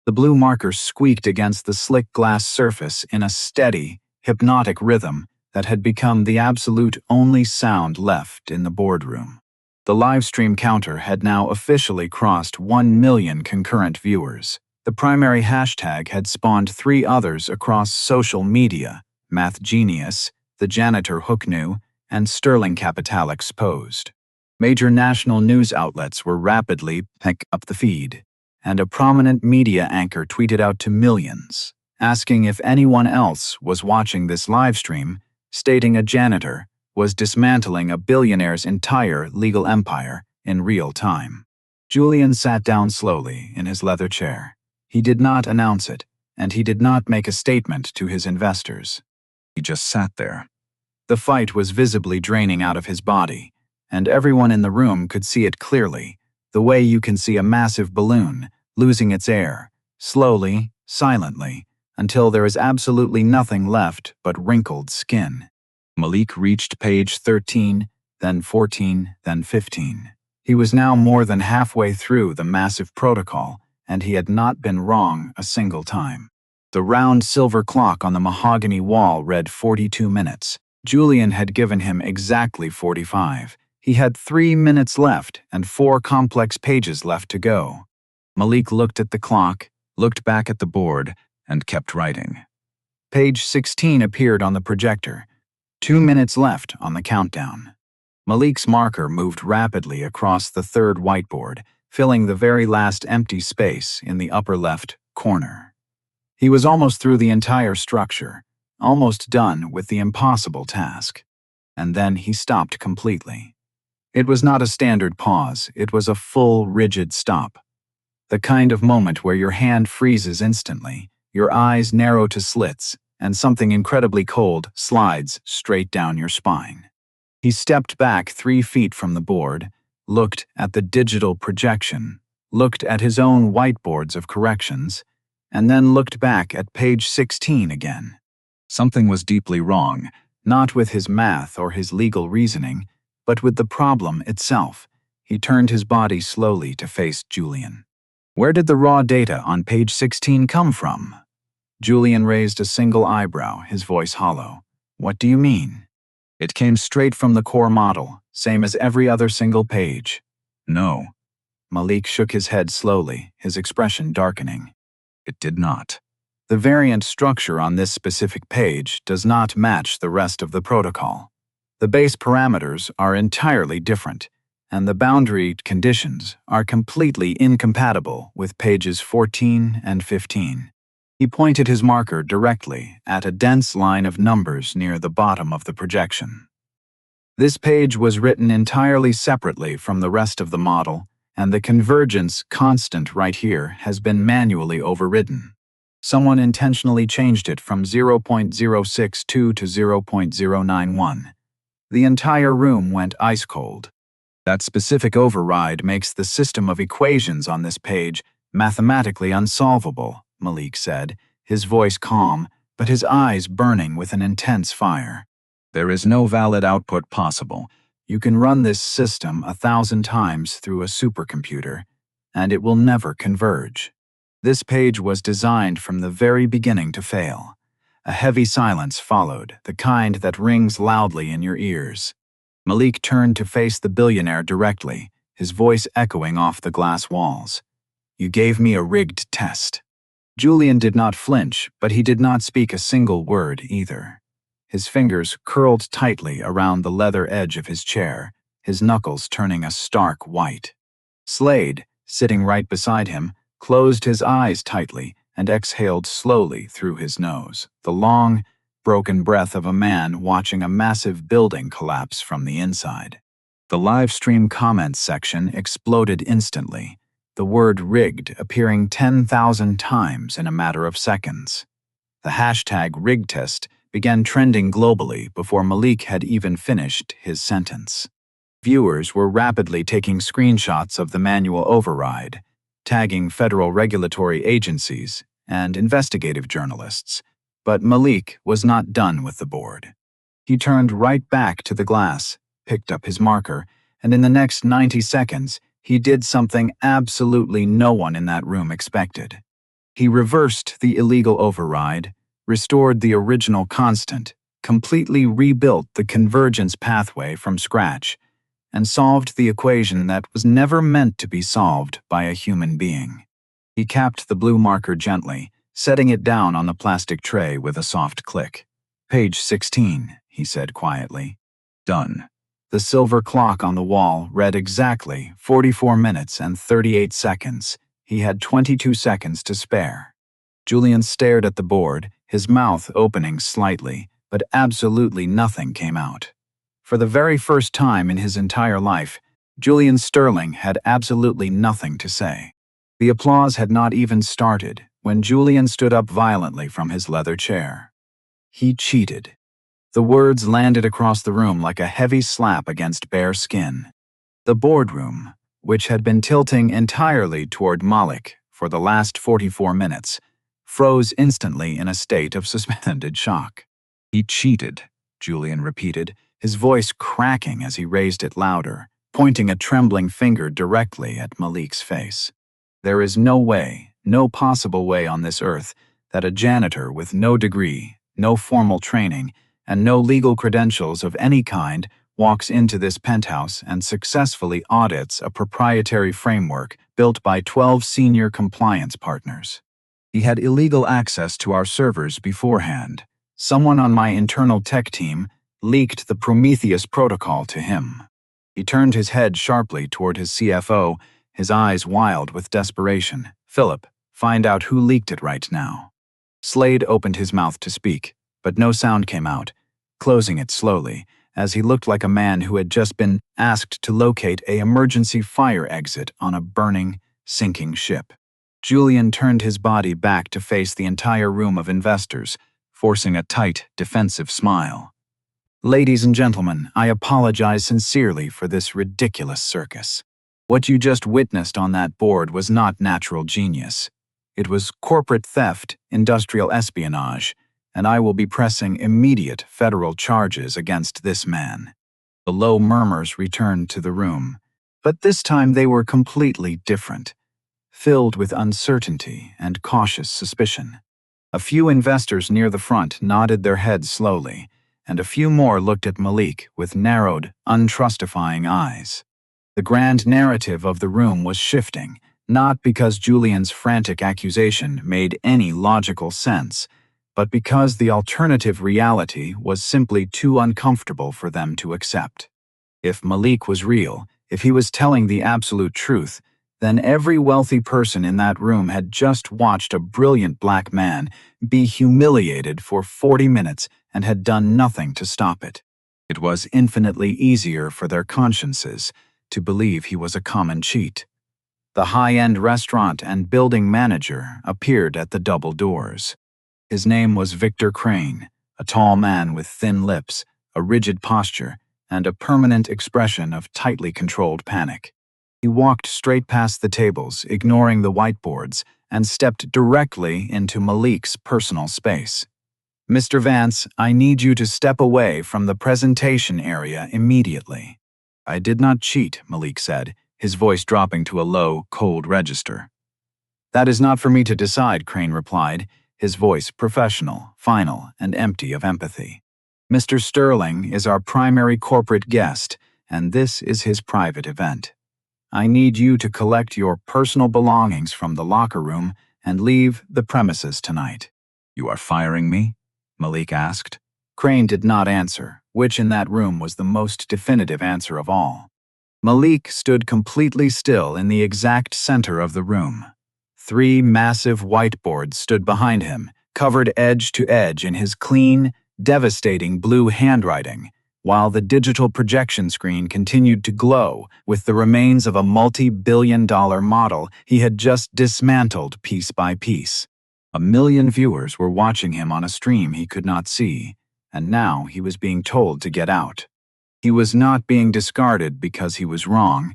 B: The blue marker squeaked against the slick glass surface in a steady, hypnotic rhythm that had become the absolute only sound left in the boardroom. The livestream counter had now officially crossed 1 million concurrent viewers. The primary hashtag had spawned 3 others across social media: Math Genius, the Janitor hook new, and Sterling capitalics posed. Major national news outlets were rapidly picking up the feed, and a prominent media anchor tweeted out to millions, asking if anyone else was watching this live stream, stating a janitor was dismantling a billionaire's entire legal empire in real time. Julian sat down slowly in his leather chair. He did not announce it, and he did not make a statement to his investors. He just sat there. The fight was visibly draining out of his body, and everyone in the room could see it clearly, the way you can see a massive balloon losing its air, slowly, silently, until there is absolutely nothing left but wrinkled skin. Malik reached page 13, then 14, then 15. He was now more than halfway through the massive protocol, and he had not been wrong a single time. The round silver clock on the mahogany wall read 42 minutes. Julian had given him exactly 45. He had 3 minutes left and 4 complex pages left to go. Malik looked at the clock, looked back at the board, and kept writing. Page 16 appeared on the projector. 2 minutes left on the countdown. Malik's marker moved rapidly across the third whiteboard, filling the very last empty space in the upper left corner. He was almost through the entire structure, almost done with the impossible task. And then he stopped completely. It was not a standard pause, it was a full, rigid stop. The kind of moment where your hand freezes instantly, your eyes narrow to slits, and something incredibly cold slides straight down your spine. He stepped back 3 feet from the board, looked at the digital projection, looked at his own whiteboards of corrections, and then looked back at page 16 again. Something was deeply wrong, not with his math or his legal reasoning, but with the problem itself. He turned his body slowly to face Julian. Where did the raw data on page 16 come from? Julian raised a single eyebrow, his voice hollow. What do you mean? It came straight from the core model, same as every other single page. No. Malik shook his head slowly, his expression darkening. It did not. The variant structure on this specific page does not match the rest of the protocol. The base parameters are entirely different, and the boundary conditions are completely incompatible with pages 14 and 15. He pointed his marker directly at a dense line of numbers near the bottom of the projection. This page was written entirely separately from the rest of the model, and the convergence constant right here has been manually overridden. Someone intentionally changed it from 0.062 to 0.091. The entire room went ice cold. That specific override makes the system of equations on this page mathematically unsolvable, Malik said, his voice calm, but his eyes burning with an intense fire. There is no valid output possible. You can run this system 1,000 times through a supercomputer, and it will never converge. This page was designed from the very beginning to fail. A heavy silence followed, the kind that rings loudly in your ears. Malik turned to face the billionaire directly, his voice echoing off the glass walls. You gave me a rigged test. Julian did not flinch, but he did not speak a single word either. His fingers curled tightly around the leather edge of his chair, his knuckles turning a stark white. Slade, sitting right beside him, closed his eyes tightly and exhaled slowly through his nose, the long, broken breath of a man watching a massive building collapse from the inside. The live stream comments section exploded instantly, the word rigged appearing 10,000 times in a matter of seconds. The hashtag RigTest began trending globally before Malik had even finished his sentence. Viewers were rapidly taking screenshots of the manual override, tagging federal regulatory agencies and investigative journalists, but Malik was not done with the board. He turned right back to the glass, picked up his marker, and in the next 90 seconds, he did something absolutely no one in that room expected. He reversed the illegal override, restored the original constant, completely rebuilt the convergence pathway from scratch, and solved the equation that was never meant to be solved by a human being. He capped the blue marker gently, setting it down on the plastic tray with a soft click. Page 16, he said quietly. Done. The silver clock on the wall read exactly 44 minutes and 38 seconds. He had 22 seconds to spare. Julian stared at the board, his mouth opening slightly, but absolutely nothing came out. For the very first time in his entire life, Julian Sterling had absolutely nothing to say. The applause had not even started when Julian stood up violently from his leather chair. He cheated. The words landed across the room like a heavy slap against bare skin. The boardroom, which had been tilting entirely toward Malik for the last 44 minutes, froze instantly in a state of suspended shock. He cheated, Julian repeated, his voice cracking as he raised it louder, pointing a trembling finger directly at Malik's face. There is no way, no possible way on this earth that a janitor with no degree, no formal training, and no legal credentials of any kind walks into this penthouse and successfully audits a proprietary framework built by 12 senior compliance partners. He had illegal access to our servers beforehand. Someone on my internal tech team leaked the Prometheus protocol to him. He turned his head sharply toward his CFO, his eyes wild with desperation. Philip, find out who leaked it right now. Slade opened his mouth to speak, but no sound came out, closing it slowly, as he looked like a man who had just been asked to locate an emergency fire exit on a burning, sinking ship. Julian turned his body back to face the entire room of investors, forcing a tight, defensive smile. Ladies and gentlemen, I apologize sincerely for this ridiculous circus. What you just witnessed on that board was not natural genius. It was corporate theft, industrial espionage, and I will be pressing immediate federal charges against this man. The low murmurs returned to the room, but this time they were completely different, filled with uncertainty and cautious suspicion. A few investors near the front nodded their heads slowly, and a few more looked at Malik with narrowed, untrustifying eyes. The grand narrative of the room was shifting, not because Julian's frantic accusation made any logical sense, but because the alternative reality was simply too uncomfortable for them to accept. If Malik was real, if he was telling the absolute truth, then every wealthy person in that room had just watched a brilliant black man be humiliated for 40 minutes and had done nothing to stop it. It was infinitely easier for their consciences to believe he was a common cheat. The high-end restaurant and building manager appeared at the double doors. His name was Victor Crane, a tall man with thin lips, a rigid posture, and a permanent expression of tightly controlled panic. He walked straight past the tables, ignoring the whiteboards, and stepped directly into Malik's personal space. Mr. Vance, I need you to step away from the presentation area immediately. I did not cheat, Malik said, his voice dropping to a low, cold register. That is not for me to decide, Crane replied, his voice professional, final, and empty of empathy. Mr. Sterling is our primary corporate guest, and this is his private event. I need you to collect your personal belongings from the locker room and leave the premises tonight. You are firing me? Malik asked. Crane did not answer, which in that room was the most definitive answer of all. Malik stood completely still in the exact center of the room. 3 massive whiteboards stood behind him, covered edge to edge in his clean, devastating blue handwriting, while the digital projection screen continued to glow with the remains of a multi-billion-dollar model he had just dismantled piece by piece. 1 million viewers were watching him on a stream he could not see, and now he was being told to get out. He was not being discarded because he was wrong,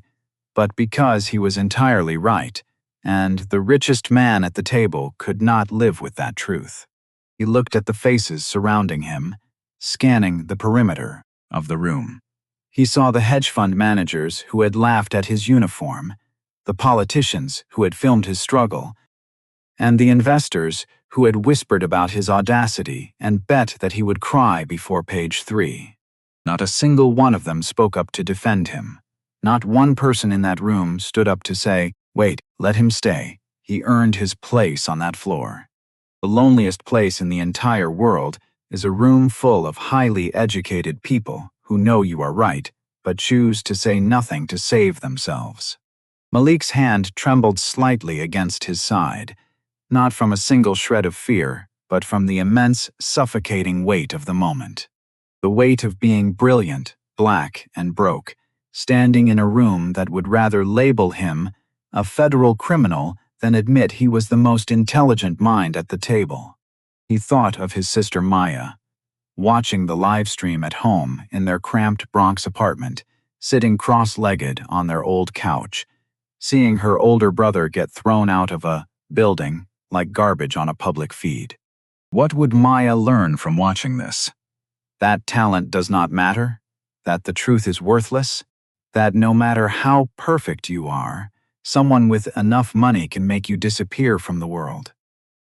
B: but because he was entirely right, and the richest man at the table could not live with that truth. He looked at the faces surrounding him, scanning the perimeter of the room. He saw the hedge fund managers who had laughed at his uniform, the politicians who had filmed his struggle, and the investors who had whispered about his audacity and bet that he would cry before page 3. Not a single one of them spoke up to defend him. Not one person in that room stood up to say, "Wait, let him stay. He earned his place on that floor." The loneliest place in the entire world is a room full of highly educated people who know you are right, but choose to say nothing to save themselves. Malik's hand trembled slightly against his side, not from a single shred of fear, but from the immense, suffocating weight of the moment. The weight of being brilliant, black, and broke, standing in a room that would rather label him a federal criminal than admit he was the most intelligent mind at the table. He thought of his sister Maya, watching the live stream at home in their cramped Bronx apartment, sitting cross-legged on their old couch, seeing her older brother get thrown out of a building like garbage on a public feed. What would Maya learn from watching this? That talent does not matter? That the truth is worthless? That no matter how perfect you are, someone with enough money can make you disappear from the world?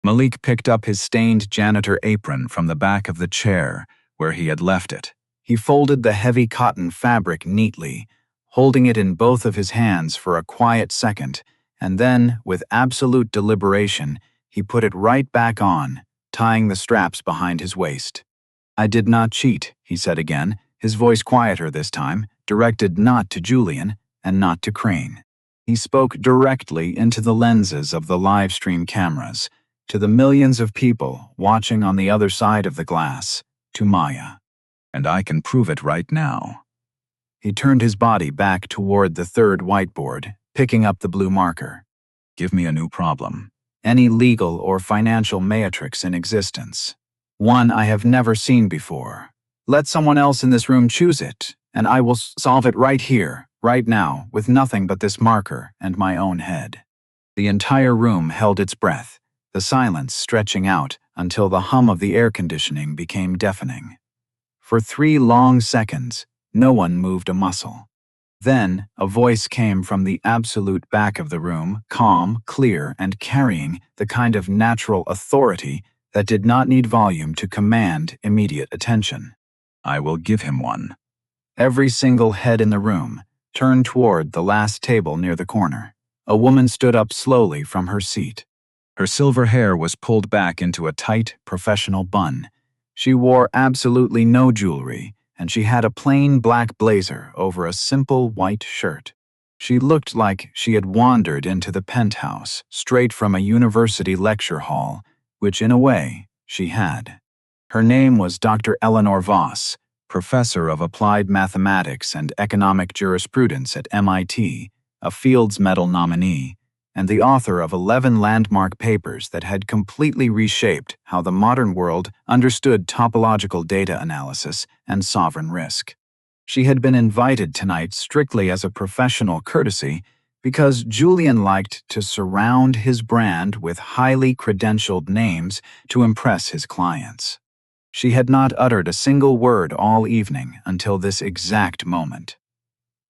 B: Malik picked up his stained janitor apron from the back of the chair where he had left it. He folded the heavy cotton fabric neatly, holding it in both of his hands for a quiet second, and then, with absolute deliberation, he put it right back on, tying the straps behind his waist. "I did not cheat," he said again, his voice quieter this time, directed not to Julian and not to Crane. He spoke directly into the lenses of the live stream cameras, to the millions of people watching on the other side of the glass, to Maya. "And I can prove it right now." He turned his body back toward the third whiteboard, picking up the blue marker. "Give me a new problem. Any legal or financial matrix in existence. One I have never seen before. Let someone else in this room choose it, and I will solve it right here, right now, with nothing but this marker and my own head." The entire room held its breath, the silence stretching out until the hum of the air conditioning became deafening. For 3 long seconds, no one moved a muscle. Then, a voice came from the absolute back of the room, calm, clear, and carrying the kind of natural authority that did not need volume to command immediate attention. "I will give him one." Every single head in the room turned toward the last table near the corner. A woman stood up slowly from her seat. Her silver hair was pulled back into a tight, professional bun. She wore absolutely no jewelry, and she had a plain black blazer over a simple white shirt. She looked like she had wandered into the penthouse, straight from a university lecture hall, which in a way, she had. Her name was Dr. Eleanor Voss, professor of applied mathematics and economic jurisprudence at MIT, a Fields Medal nominee, and the author of 11 landmark papers that had completely reshaped how the modern world understood topological data analysis and sovereign risk. She had been invited tonight strictly as a professional courtesy because Julian liked to surround his brand with highly credentialed names to impress his clients. She had not uttered a single word all evening until this exact moment.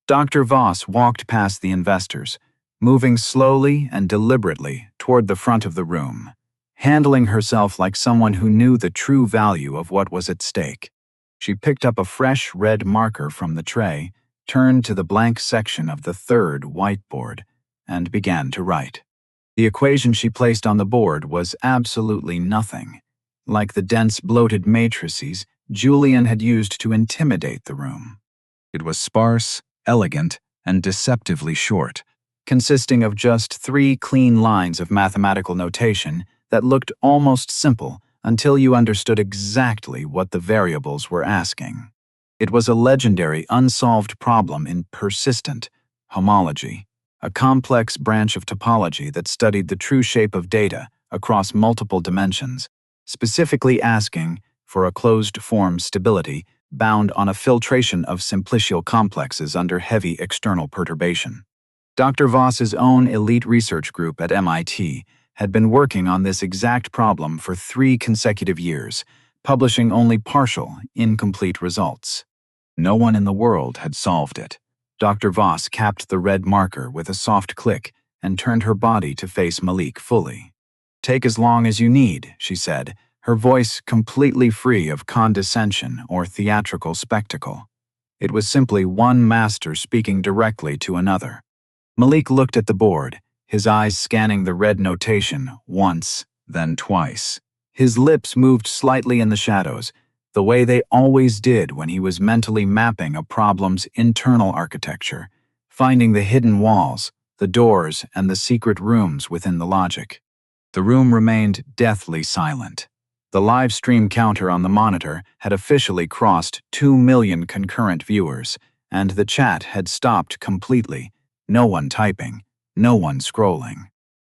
B: Dr. Voss walked past the investors, moving slowly and deliberately toward the front of the room, handling herself like someone who knew the true value of what was at stake. She picked up a fresh red marker from the tray, turned to the blank section of the third whiteboard, and began to write. The equation she placed on the board was absolutely nothing, like the dense, bloated matrices Julian had used to intimidate the room. It was sparse, elegant, and deceptively short, consisting of just 3 clean lines of mathematical notation that looked almost simple until you understood exactly what the variables were asking. It was a legendary unsolved problem in persistent homology, a complex branch of topology that studied the true shape of data across multiple dimensions, specifically asking for a closed-form stability bound on a filtration of simplicial complexes under heavy external perturbation. Dr. Voss's own elite research group at MIT had been working on this exact problem for 3 consecutive years, publishing only partial, incomplete results. No one in the world had solved it. Dr. Voss capped the red marker with a soft click and turned her body to face Malik fully. "Take as long as you need," she said, her voice completely free of condescension or theatrical spectacle. It was simply one master speaking directly to another. Malik looked at the board, his eyes scanning the red notation once, then twice. His lips moved slightly in the shadows, the way they always did when he was mentally mapping a problem's internal architecture, finding the hidden walls, the doors, and the secret rooms within the logic. The room remained deathly silent. The live stream counter on the monitor had officially crossed 2 million concurrent viewers, and the chat had stopped completely. No one typing, no one scrolling.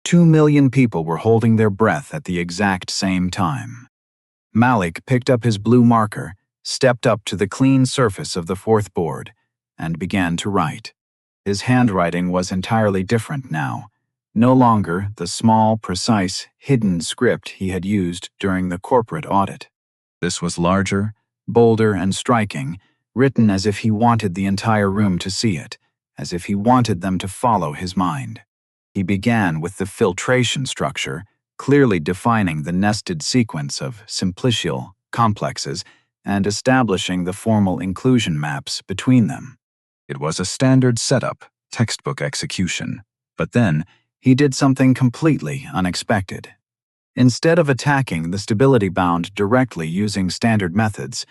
B: 2 million people were holding their breath at the exact same time. Malik picked up his blue marker, stepped up to the clean surface of the fourth board, and began to write. His handwriting was entirely different now. No longer the small, precise, hidden script he had used during the corporate audit. This was larger, bolder, and striking, written as if he wanted the entire room to see it, as if he wanted them to follow his mind. He began with the filtration structure, clearly defining the nested sequence of simplicial complexes and establishing the formal inclusion maps between them. It was a standard setup, textbook execution. But then, he did something completely unexpected. Instead of attacking the stability bound directly using standard methods,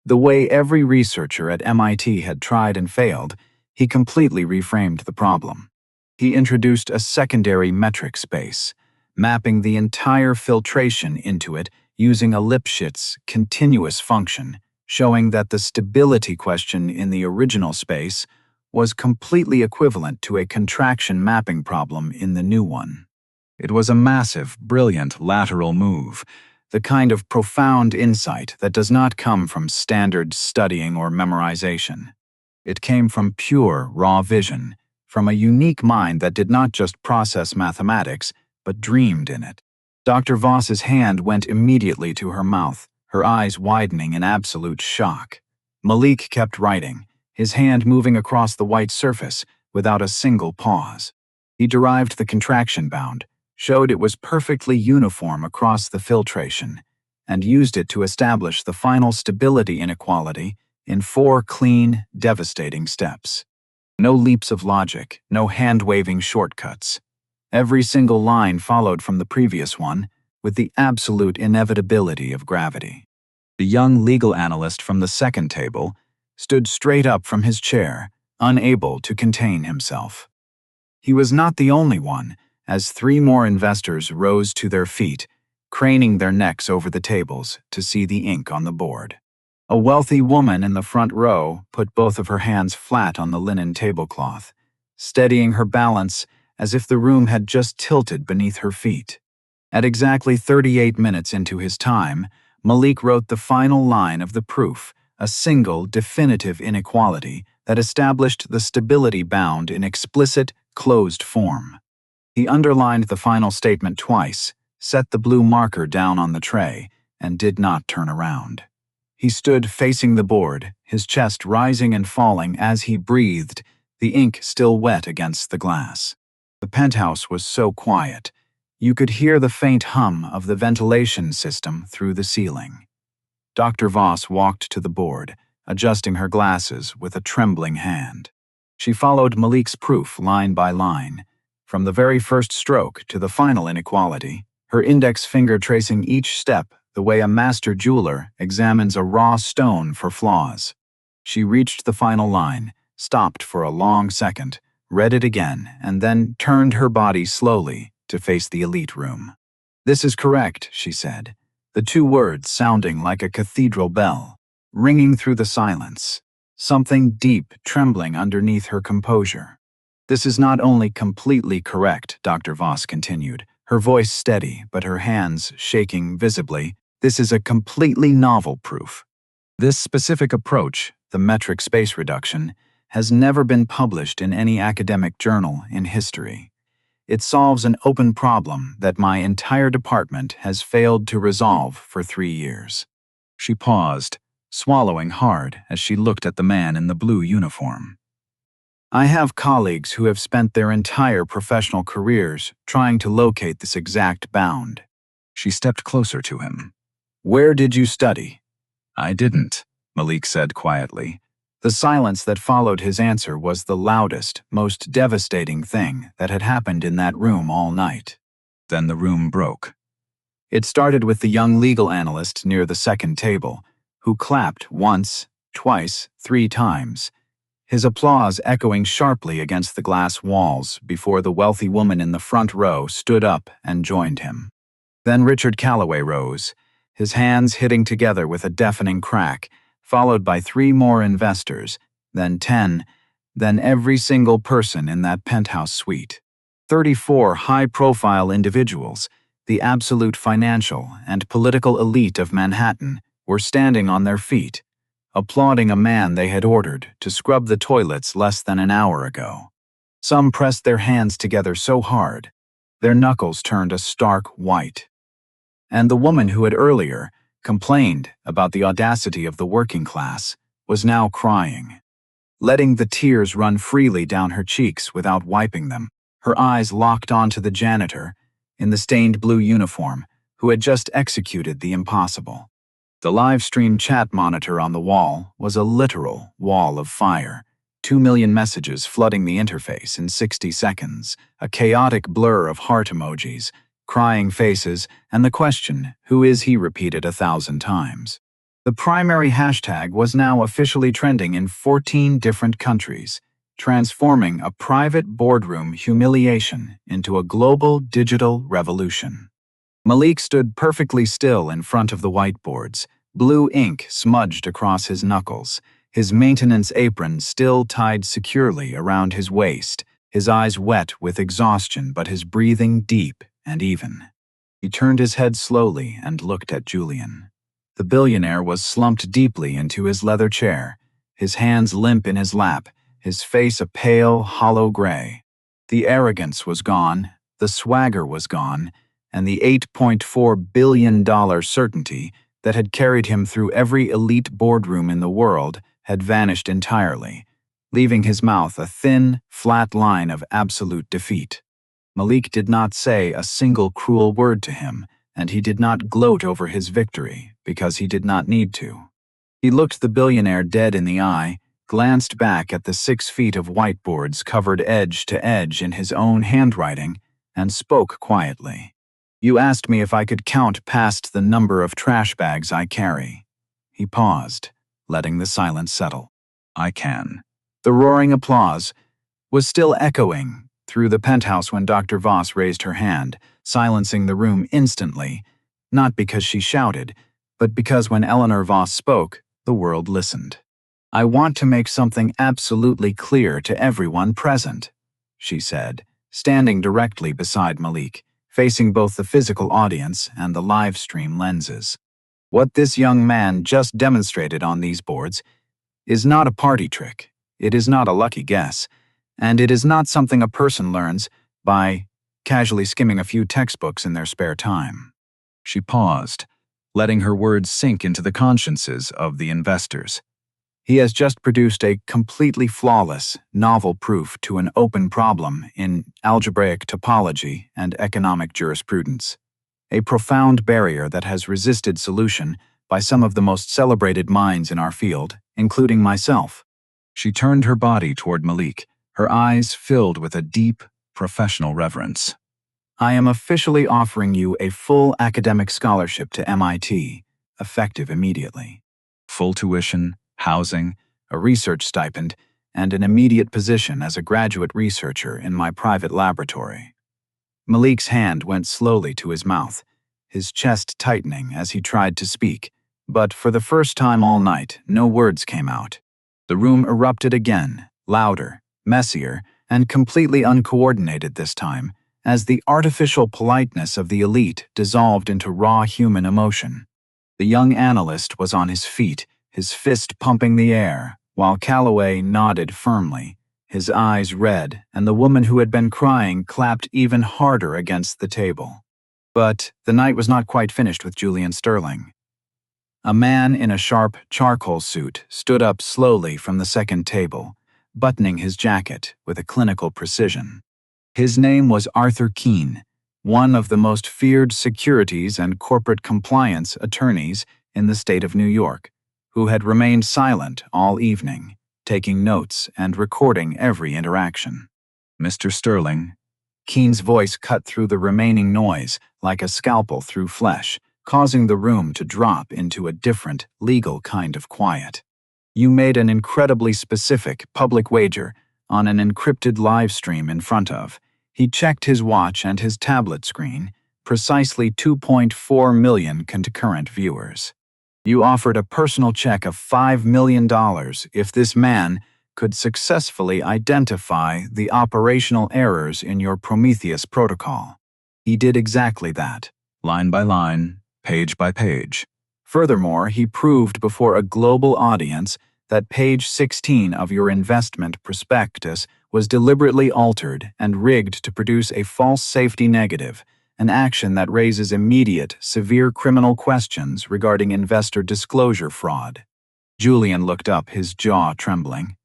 B: the way every researcher at MIT had tried and failed, he completely reframed the problem. He introduced a secondary metric space, mapping the entire filtration into it using a Lipschitz continuous function, showing that the stability question in the original space was completely equivalent to a contraction mapping problem in the new one. It was a massive, brilliant lateral move, the kind of profound insight that does not come from standard studying or memorization. It came from pure, raw vision, from a unique mind that did not just process mathematics, but dreamed in it. Dr. Voss's hand went immediately to her mouth, her eyes widening in absolute shock. Malik kept writing, his hand moving across the white surface without a single pause. He derived the contraction bound, showed it was perfectly uniform across the filtration, and used it to establish the final stability inequality in 4 clean, devastating steps. No leaps of logic, no hand-waving shortcuts. Every single line followed from the previous one, with the absolute inevitability of gravity. The young legal analyst from the second table stood straight up from his chair, unable to contain himself. He was not the only one, as 3 more investors rose to their feet, craning their necks over the tables to see the ink on the board. A wealthy woman in the front row put both of her hands flat on the linen tablecloth, steadying her balance as if the room had just tilted beneath her feet. At exactly 38 minutes into his time, Malik wrote the final line of the proof, a single, definitive inequality that established the stability bound in explicit, closed form. He underlined the final statement twice, set the blue marker down on the tray, and did not turn around. He stood facing the board, his chest rising and falling as he breathed, the ink still wet against the glass. The penthouse was so quiet, you could hear the faint hum of the ventilation system through the ceiling. Dr. Voss walked to the board, adjusting her glasses with a trembling hand. She followed Malik's proof line by line, from the very first stroke to the final inequality, her index finger tracing each step the way a master jeweler examines a raw stone for flaws. She reached the final line, stopped for a long second, read it again, and then turned her body slowly to face the elite room. "This is correct," she said, the 2 words sounding like a cathedral bell, ringing through the silence, something deep trembling underneath her composure. "This is not only completely correct," Dr. Voss continued, her voice steady but her hands shaking visibly. "This is a completely novel proof. This specific approach, the metric space reduction, has never been published in any academic journal in history. It solves an open problem that my entire department has failed to resolve for 3 years." She paused, swallowing hard as she looked at the man in the blue uniform. "I have colleagues who have spent their entire professional careers trying to locate this exact bound." She stepped closer to him. "Where did you study?" "I didn't," Malik said quietly. The silence that followed his answer was the loudest, most devastating thing that had happened in that room all night. Then the room broke. It started with the young legal analyst near the second table, who clapped once, twice, 3 times, his applause echoing sharply against the glass walls before the wealthy woman in the front row stood up and joined him. Then Richard Calloway rose, his hands hitting together with a deafening crack, followed by 3 more investors, then 10, then every single person in that penthouse suite. 34 high-profile individuals, the absolute financial and political elite of Manhattan, were standing on their feet, applauding a man they had ordered to scrub the toilets less than an hour ago. Some pressed their hands together so hard, their knuckles turned a stark white. And the woman who had earlier complained about the audacity of the working class was now crying, letting the tears run freely down her cheeks without wiping them, her eyes locked onto the janitor in the stained blue uniform who had just executed the impossible. The live stream chat monitor on the wall was a literal wall of fire, 2 million messages flooding the interface in 60 seconds, a chaotic blur of heart emojis, crying faces, and the question, "Who is he?" repeated 1,000 times. The primary hashtag was now officially trending in 14 different countries, transforming a private boardroom humiliation into a global digital revolution. Malik stood perfectly still in front of the whiteboards, blue ink smudged across his knuckles, his maintenance apron still tied securely around his waist, his eyes wet with exhaustion but his breathing deep and even. He turned his head slowly and looked at Julian. The billionaire was slumped deeply into his leather chair, his hands limp in his lap, his face a pale, hollow gray. The arrogance was gone, the swagger was gone, and the $8.4 billion certainty that had carried him through every elite boardroom in the world had vanished entirely, leaving his mouth a thin, flat line of absolute defeat. Malik did not say a single cruel word to him, and he did not gloat over his victory because he did not need to. He looked the billionaire dead in the eye, glanced back at the 6 feet of whiteboards covered edge to edge in his own handwriting, and spoke quietly. "You asked me if I could count past the number of trash bags I carry." He paused, letting the silence settle. "I can." The roaring applause was still echoing through the penthouse when Dr. Voss raised her hand, silencing the room instantly, not because she shouted, but because when Eleanor Voss spoke, the world listened. "I want to make something absolutely clear to everyone present," she said, standing directly beside Malik, facing both the physical audience and the live stream lenses. What this young man just demonstrated on these boards is not a party trick, it is not a lucky guess, and it is not something a person learns by casually skimming a few textbooks in their spare time. She paused, letting her words sink into the consciences of the investors. He has just produced a completely flawless, novel proof to an open problem in algebraic topology and economic jurisprudence. A profound barrier that has resisted solution by some of the most celebrated minds in our field, including myself. She turned her body toward Malik, her eyes filled with a deep, professional reverence. "I am officially offering you a full academic scholarship to MIT, effective immediately. Full tuition, housing, a research stipend, and an immediate position as a graduate researcher in my private laboratory." Malik's hand went slowly to his mouth, his chest tightening as he tried to speak, but for the first time all night, no words came out. The room erupted again, louder, messier, and completely uncoordinated this time, as the artificial politeness of the elite dissolved into raw human emotion. The young analyst was on his feet, his fist pumping the air, while Calloway nodded firmly, his eyes red, and the woman who had been crying clapped even harder against the table. But the night was not quite finished with Julian Sterling. A man in a sharp charcoal suit stood up slowly from the second table, buttoning his jacket with a clinical precision. His name was Arthur Keene, one of the most feared securities and corporate compliance attorneys in the state of New York, who had remained silent all evening, taking notes and recording every interaction. "Mr. Sterling," Keene's voice cut through the remaining noise like a scalpel through flesh, causing the room to drop into a different, legal kind of quiet. You made an incredibly specific public wager on an encrypted live stream in front of. He checked his watch and his tablet screen, precisely 2.4 million concurrent viewers. You offered a personal check of $5 million if this man could successfully identify the operational errors in your Prometheus protocol. He did exactly that, line by line, page by page. Furthermore, he proved before a global audience that page 16 of your investment prospectus was deliberately altered and rigged to produce a false safety negative, an action that raises immediate, severe criminal questions regarding investor disclosure fraud. Julian looked up, his jaw trembling.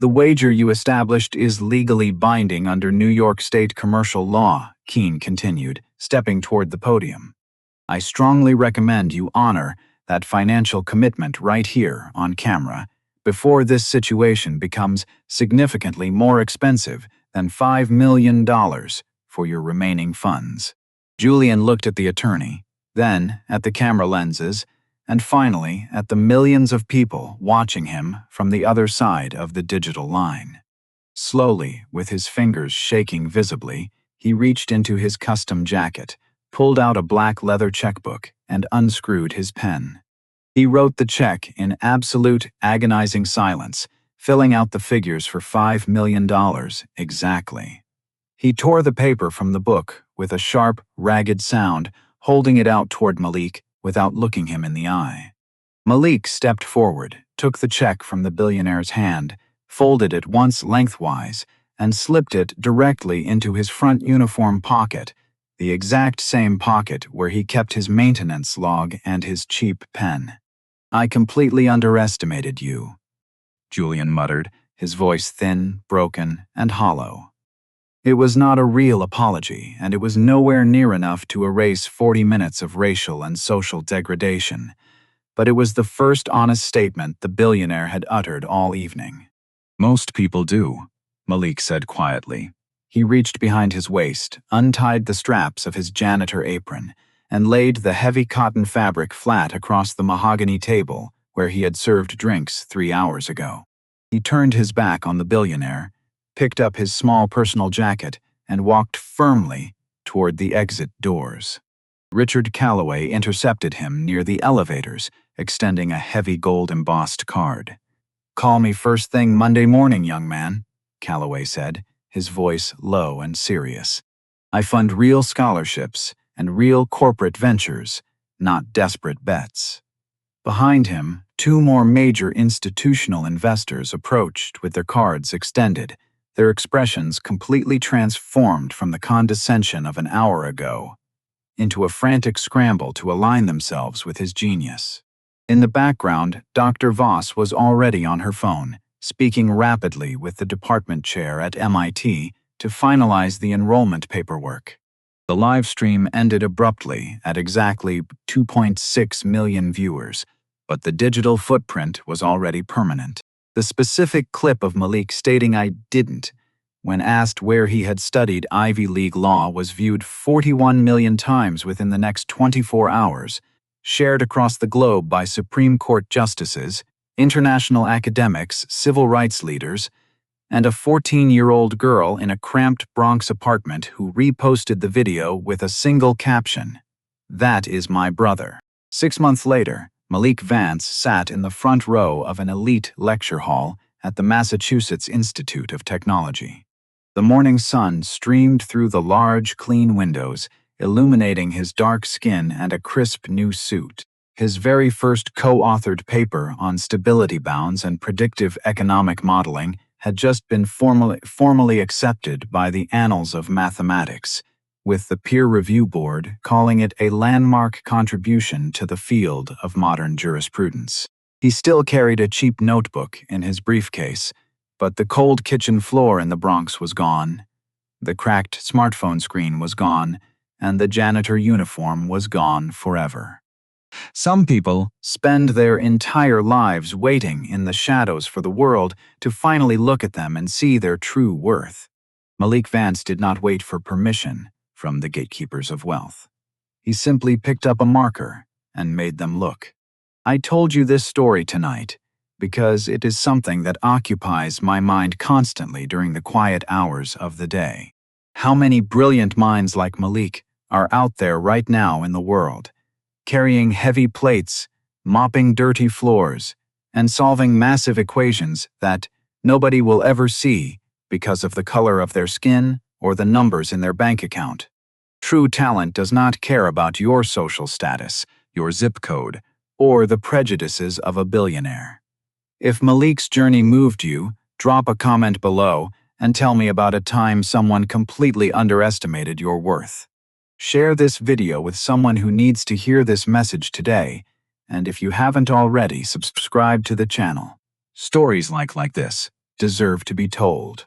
B: The wager you established is legally binding under New York State commercial law, Keene continued, stepping toward the podium. I strongly recommend you honor that financial commitment right here on camera before this situation becomes significantly more expensive than $5 million for your remaining funds. Julian looked at the attorney, then at the camera lenses, and finally at the millions of people watching him from the other side of the digital line. Slowly, with his fingers shaking visibly, he reached into his custom jacket, pulled out a black leather checkbook, and unscrewed his pen. He wrote the check in absolute, agonizing silence, filling out the figures for $5 million exactly. He tore the paper from the book with a sharp, ragged sound, holding it out toward Malik without looking him in the eye. Malik stepped forward, took the check from the billionaire's hand, folded it once lengthwise, and slipped it directly into his front uniform pocket, the exact same pocket where he kept his maintenance log and his cheap pen. I completely underestimated you, Julian muttered, his voice thin, broken, and hollow. It was not a real apology, and it was nowhere near enough to erase 40 minutes of racial and social degradation, but it was the first honest statement the billionaire had uttered all evening. Most people do, Malik said quietly. He reached behind his waist, untied the straps of his janitor apron, and laid the heavy cotton fabric flat across the mahogany table where he had served drinks 3 hours ago. He turned his back on the billionaire, picked up his small personal jacket, and walked firmly toward the exit doors. Richard Calloway intercepted him near the elevators, extending a heavy gold-embossed card. "Call me first thing Monday morning, young man," Calloway said, his voice low and serious. "I fund real scholarships and real corporate ventures, not desperate bets." Behind him, 2 more major institutional investors approached with their cards extended, their expressions completely transformed from the condescension of an hour ago into a frantic scramble to align themselves with his genius. In the background, Dr. Voss was already on her phone, speaking rapidly with the department chair at MIT to finalize the enrollment paperwork. The live stream ended abruptly at exactly 2.6 million viewers, but the digital footprint was already permanent. The specific clip of Malik stating "I didn't" when asked where he had studied Ivy League law was viewed 41 million times within the next 24 hours, shared across the globe by Supreme Court justices, international academics, civil rights leaders, and a 14-year-old girl in a cramped Bronx apartment who reposted the video with a single caption, "That is my brother." 6 months later, Malik Vance sat in the front row of an elite lecture hall at the Massachusetts Institute of Technology. The morning sun streamed through the large, clean windows, illuminating his dark skin and a crisp new suit. His very first co-authored paper on stability bounds and predictive economic modeling had just been formally accepted by the Annals of Mathematics, with the peer review board calling it a landmark contribution to the field of modern jurisprudence. He still carried a cheap notebook in his briefcase, but the cold kitchen floor in the Bronx was gone, the cracked smartphone screen was gone, and the janitor uniform was gone forever. Some people spend their entire lives waiting in the shadows for the world to finally look at them and see their true worth. Malik Vance did not wait for permission from the gatekeepers of wealth. He simply picked up a marker and made them look. I told you this story tonight because it is something that occupies my mind constantly during the quiet hours of the day. How many brilliant minds like Malik are out there right now in the world, carrying heavy plates, mopping dirty floors, and solving massive equations that nobody will ever see because of the color of their skin or the numbers in their bank account. True talent does not care about your social status, your zip code, or the prejudices of a billionaire. If Malik's journey moved you, drop a comment below and tell me about a time someone completely underestimated your worth. Share this video with someone who needs to hear this message today, and if you haven't already, subscribe to the channel. Stories like this deserve to be told.